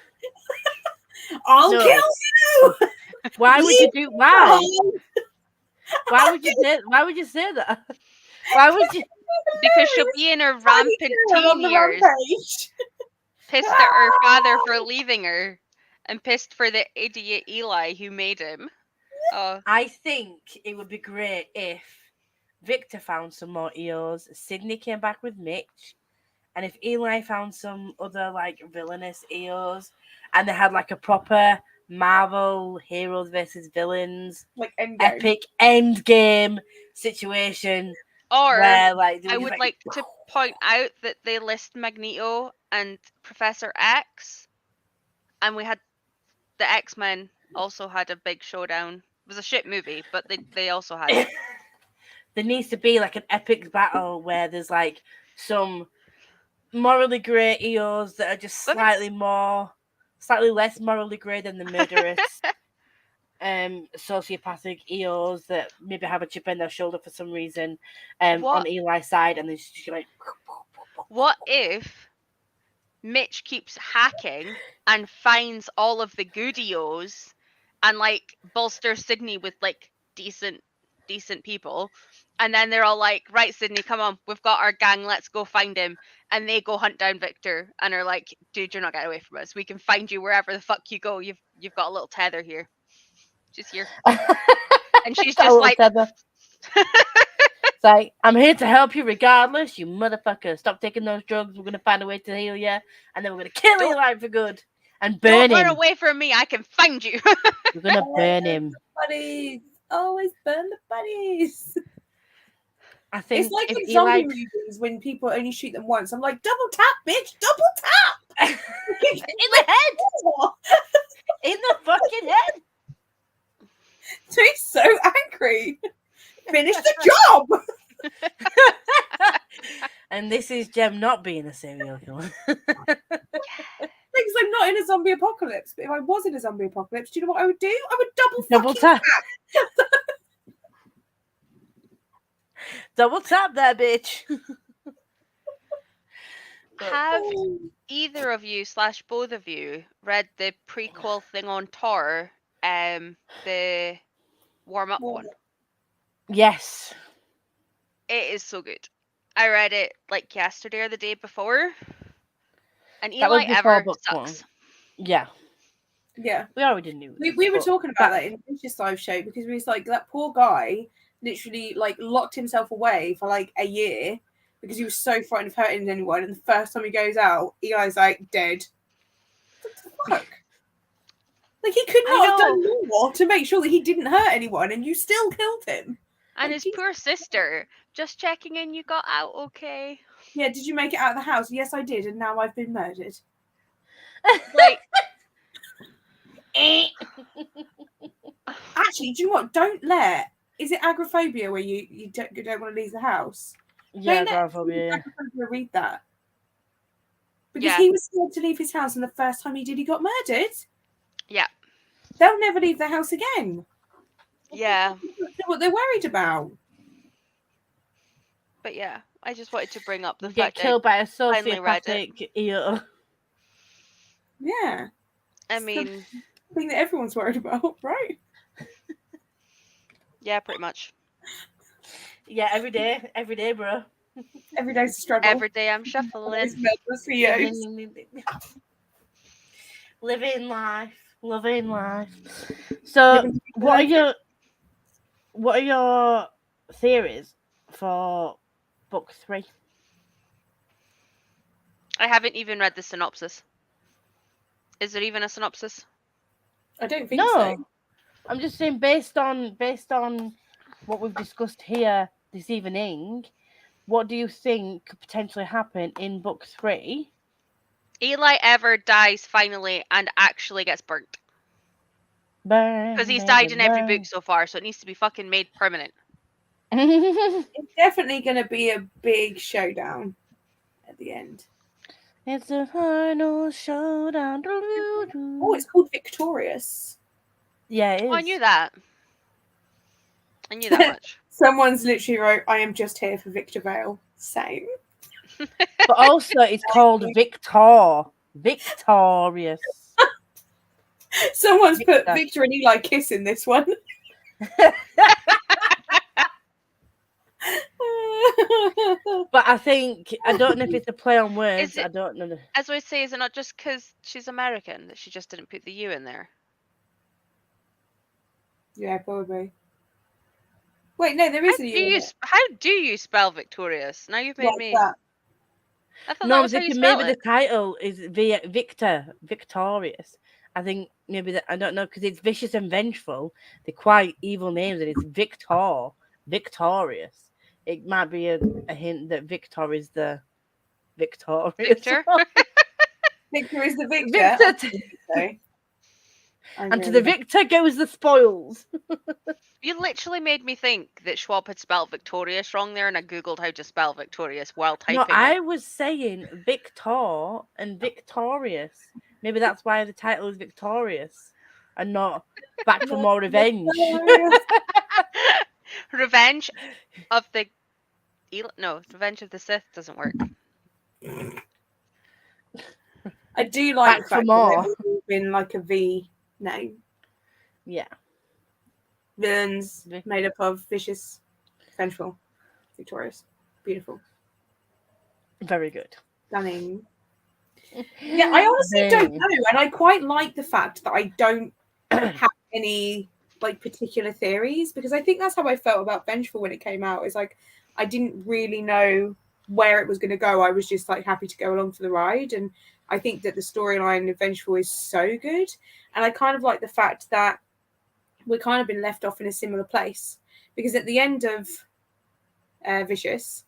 I'll kill you. Why would you do? Why? Why would you say that? Why would you? Because she'll be in her rampant teen years, pissed at her father for leaving her, and pissed for the idiot Eli who made him. I think it would be great if Victor found some more EOs, Sydney came back with Mitch, and if Eli found some other like villainous EOs, and they had like a proper Marvel heroes versus villains, like epic endgame situation. Or where, like, I would like to point out that they list Magneto and Professor X, and we had the X-Men also had a big showdown. It was a shit movie, but they also had it. There needs to be like an epic battle where there's like some morally grey EOs that are just slightly less morally grey than the murderous sociopathic EOs that maybe have a chip in their shoulder for some reason on Eli's side, and they're just like, what if Mitch keeps hacking and finds all of the good EOs and like bolsters Sydney with like decent people, and then they're all like, right, Sydney, come on, we've got our gang, let's go find him, and they go hunt down Victor and are like, dude, you're not getting away from us, we can find you wherever the fuck you go, you've got a little tether here, just here. And she's just like it's like, I'm here to help you regardless, you motherfucker, stop taking those drugs, we're gonna find a way to heal you, and then we're gonna kill Eli for good and burn him. Don't run away from me, I can find you. We're gonna burn him. Buddies, always burn the buddies. I think it's like in zombie movies when people only shoot them once. I'm like, double tap, bitch, double tap. In the head. In the fucking head. So he's so angry. Finish the job. And this is Jem not being a serial killer. Because I'm not in a zombie apocalypse. But if I was in a zombie apocalypse, do you know what I would do? I would double tap. Double tap there, bitch. Have either of you / both of you read the prequel thing on Tor, the warm-up one? Yes. It is so good. I read it like yesterday or the day before. And That was Eli before Ever book one. sucks. Yeah. Yeah. We already knew this, We were talking about that in the Vicious Live show because we was like, that poor guy literally like locked himself away for like a year because he was so frightened of hurting anyone. And the first time he goes out, Eli's like dead. What the fuck? Like he could not have done more to make sure that he didn't hurt anyone, and you still killed him. And his poor sister, just checking in, you got out okay? Yeah, did you make it out of the house? Yes, I did, and now I've been murdered. Like, actually, do you know what? Don't let. Is it agoraphobia where you don't want to leave the house? Yeah, agoraphobia. Read that. Because he was scared to leave his house, and the first time he did, he got murdered. Yeah. They'll never leave the house again. Yeah. What they're worried about. But yeah, I just wanted to bring up the Get fact killed by a finally read it. sociopathic eel. I Yeah. It's mean, the thing that everyone's worried about, right? Yeah, pretty much. Yeah, every day, bro. Every day's a struggle. Every day I'm shuffling. Living life. So, what are your theories for book 3? I haven't even read the synopsis. Is there even a synopsis? I don't think so. I'm just saying, based on what we've discussed here this evening, what do you think could potentially happen in book 3? Eli Ever dies finally and actually gets burnt. Because he's died in every book so far, so it needs to be fucking made permanent. It's definitely going to be a big showdown at the end. It's the final showdown. Oh, it's called Victorious. Yeah, it is. Oh, I knew that. I knew that much. Someone's literally wrote, I am just here for Victor Vale. Same. But also, it's called Victorious. Someone's put Victor and Eli kiss in this one. But I don't know if it's a play on words. I don't know. As I say, is it not just because she's American that she just didn't put the U in there? Yeah, probably. Wait, no, there is a U. How do you spell Victorious? Now you've made me. That? I thought that was how you spell maybe it. the title is Victorious. I think maybe that, I don't know, because it's Vicious and Vengeful. They're quite evil names, and it's Victorious. It might be a hint that Victor is the victorious. Victor? Victor is the victor. And to the victor goes the spoils. You literally made me think that Schwab had spelled Victorious wrong there, and I googled how to spell Victorious while typing. No, I was saying Victor and Victorious. Maybe that's why the title is Victorious and not Back for More Revenge. Revenge of the Revenge of the Sith doesn't work. I do like the fact that they've been like a V name. Yeah. Villains made up of Vicious, Vengeful, Victorious. Beautiful. Very good. Stunning. Yeah, I honestly don't know, and I quite like the fact that I don't have any like particular theories, because I think that's how I felt about Vengeful when it came out. It's like I didn't really know where it was going to go. I was just like happy to go along for the ride, and I think that the storyline of Vengeful is so good, and I kind of like the fact that we're kind of been left off in a similar place, because at the end of Vicious,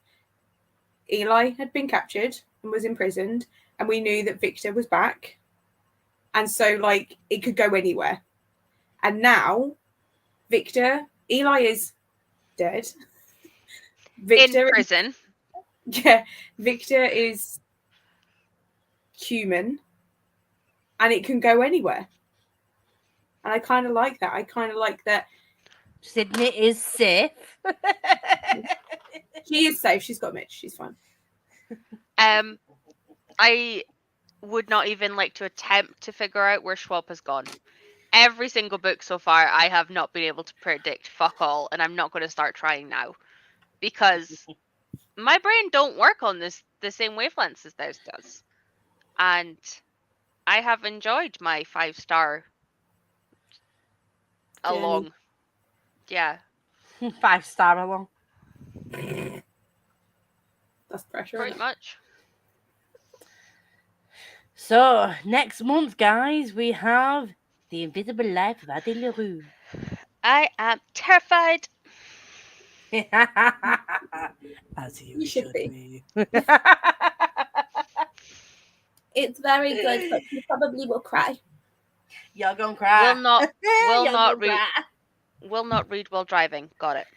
Eli had been captured and was imprisoned, and we knew that Victor was back, and so like it could go anywhere. And now Eli is dead. Victor in prison. Victor is human, and it can go anywhere. And I kind of like that. I kind of like that. Sydney is safe. She is safe. She's got Mitch. She's fine. I would not even like to attempt to figure out where Schwab has gone. Every single book so far, I have not been able to predict fuck all, and I'm not going to start trying now because my brain don't work on the same wavelengths as theirs does, and I have enjoyed my 5-star along. Yeah, 5-star along. That's pressure. pretty much. So next month, guys, we have The Invisible Life of Addie LaRue. I am terrified. As you should be. It's very good, but you probably will cry. You're gonna cry. Will not read while driving. Got it.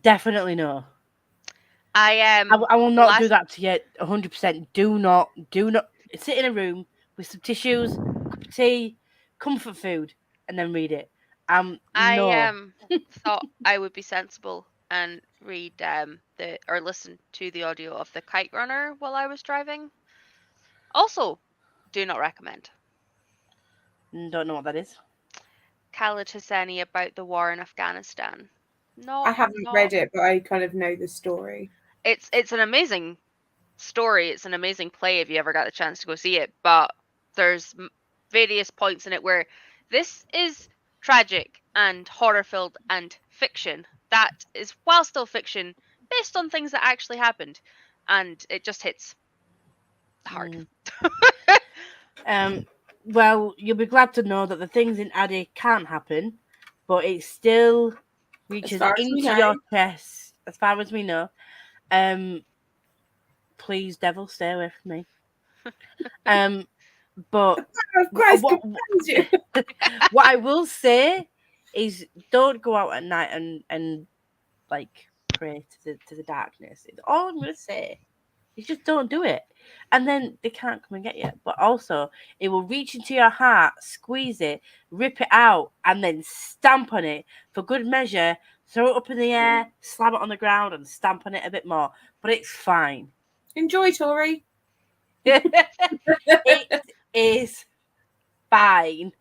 Definitely no. I will not do that to you. 100%. Do not sit in a room with some tissues, cup of tea, comfort food, and then read it. I thought I would be sensible and read or listen to the audio of The Kite Runner while I was driving. Also, do not recommend. Don't know what that is. Khaled Hosseini about the war in Afghanistan. No, I haven't read it, but I kind of know the story. It's an amazing story. It's an amazing play if you ever got the chance to go see it. But there's various points in it where this is tragic and horror-filled and fiction. That is, while still fiction, based on things that actually happened, and it just hits hard. Well, you'll be glad to know that the things in Addie can't happen, but it still reaches into your chest, as far as we know. Please, devil, stay away from me. But what I will say is, don't go out at night and like pray to the darkness. It's all I'm gonna say. You just don't do it, and then they can't come and get you. But also, it will reach into your heart, squeeze it, rip it out, and then stamp on it for good measure. Throw it up in the air, slam it on the ground, and stamp on it a bit more. But it's fine. Enjoy, Tori. It is fine.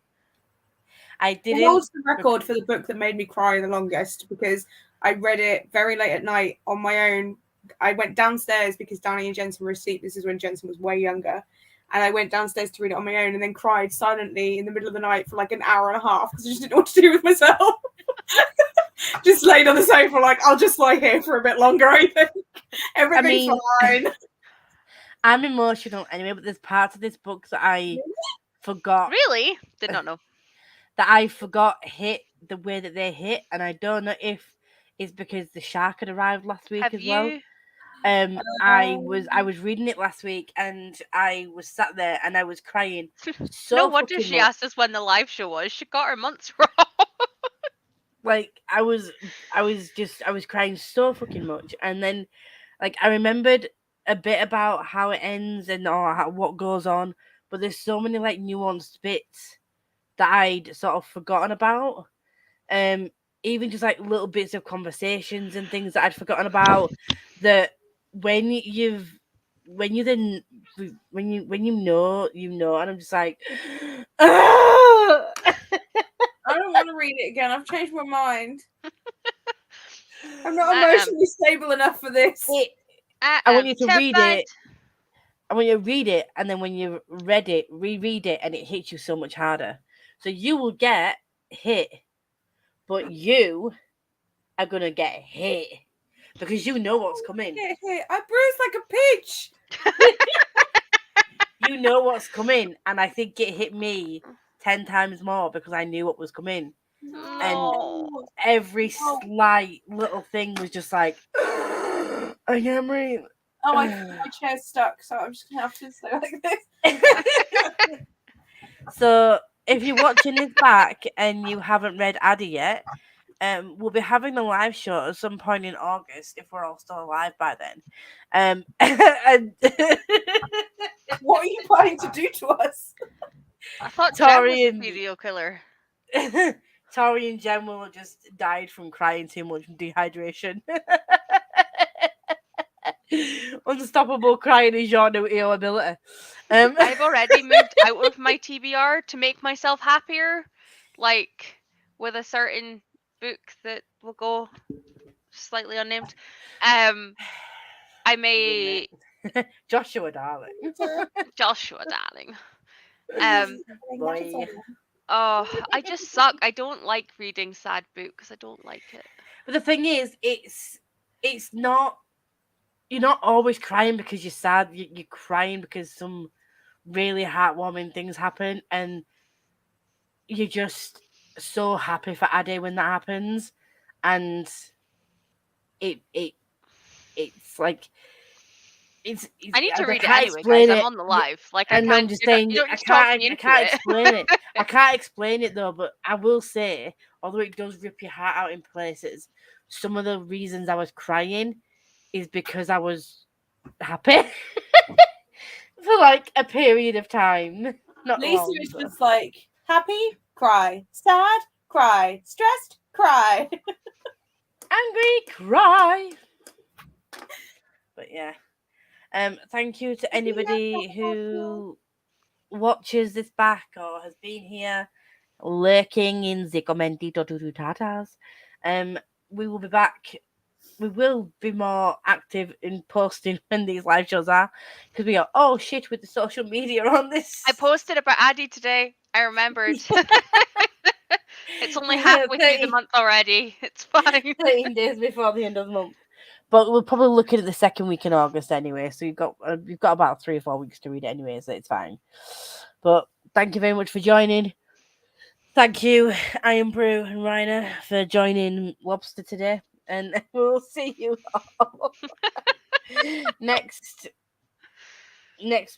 I didn't. It holds the record for the book that made me cry the longest because I read it very late at night on my own. I went downstairs because Danny and Jensen were asleep. This is when Jensen was way younger. And I went downstairs to read it on my own and then cried silently in the middle of the night for like an hour and a half because I just didn't know what to do with myself. Just laid on the sofa like, I'll just lie here for a bit longer, I think. Everything's fine. I'm emotional anyway, but there's parts of this book that I forgot. Really? Did not know. That I forgot hit the way that they hit, and I don't know if it's because the shark had arrived last week well. I was reading it last week and I was sat there and I was crying. No wonder she asked us when the live show was. She got her months wrong. Like I was crying so fucking much, and then like I remembered a bit about how it ends and what goes on, but there's so many like nuanced bits that I'd sort of forgotten about. Even just like little bits of conversations and things that I'd forgotten about. That when you know, and I'm just like, I don't want to read it again. I've changed my mind. I'm not emotionally stable enough for this. I want you to read it. I want you to read it, and then when you read it, reread it, and it hits you so much harder. So you will get hit, but you are gonna get hit because you know what's coming. Get hit. I bruised like a peach. You know what's coming, and I think it hit me 10 times more because I knew what was coming. No. And every slight little thing was just like, I can't breathe. Oh, my chair's stuck, so I'm just gonna have to stay like this. So if you're watching this back and you haven't read Addie yet, we'll be having a live show at some point in August if we're all still alive by then. And what are you planning to do to us? I thought Tori was a serial killer. Tori and Jen will have just died from crying too much from dehydration. Unstoppable crying is your new EO ability. I've already moved out of my TBR to make myself happier, like with a certain book that will go slightly unnamed. I may Joshua, darling. Joshua, darling. Boy. Oh, I just suck. I don't like reading sad books. I don't like it. But the thing is, it's not. You're not always crying because you're sad. You're crying because some really heartwarming things happen, and you're just so happy for Ade when that happens, and it's like it's I need to read it can't anyway, explain guys. it. I'm on the live. Like I And can't. I'm just saying, You don't I just talk can't, me I into can't it. explain it. I can't explain it though, but I will say, although it does rip your heart out in places, some of the reasons I was crying is because I was happy for like a period of time. Not Lisa long, is but just like happy, cry, sad, cry, stressed, cry. angry, cry. But yeah. Thank you to anybody who watches this back or has been here lurking in the commentito tatas. We will be back. We will be more active in posting when these live shows are, because we go, oh shit, with the social media on this. I posted about Addy today. I remembered. It's only halfway through the month already. It's fine. 13 days before the end of the month. But we're probably looking at the second week in August anyway, so you've got about 3 or 4 weeks to read it anyway, so it's fine. But thank you very much for joining. Thank you, Iron Brew and Rainer, for joining Lobster today, and we'll see you all next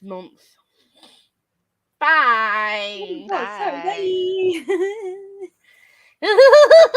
month. Bye. Bye. Bye.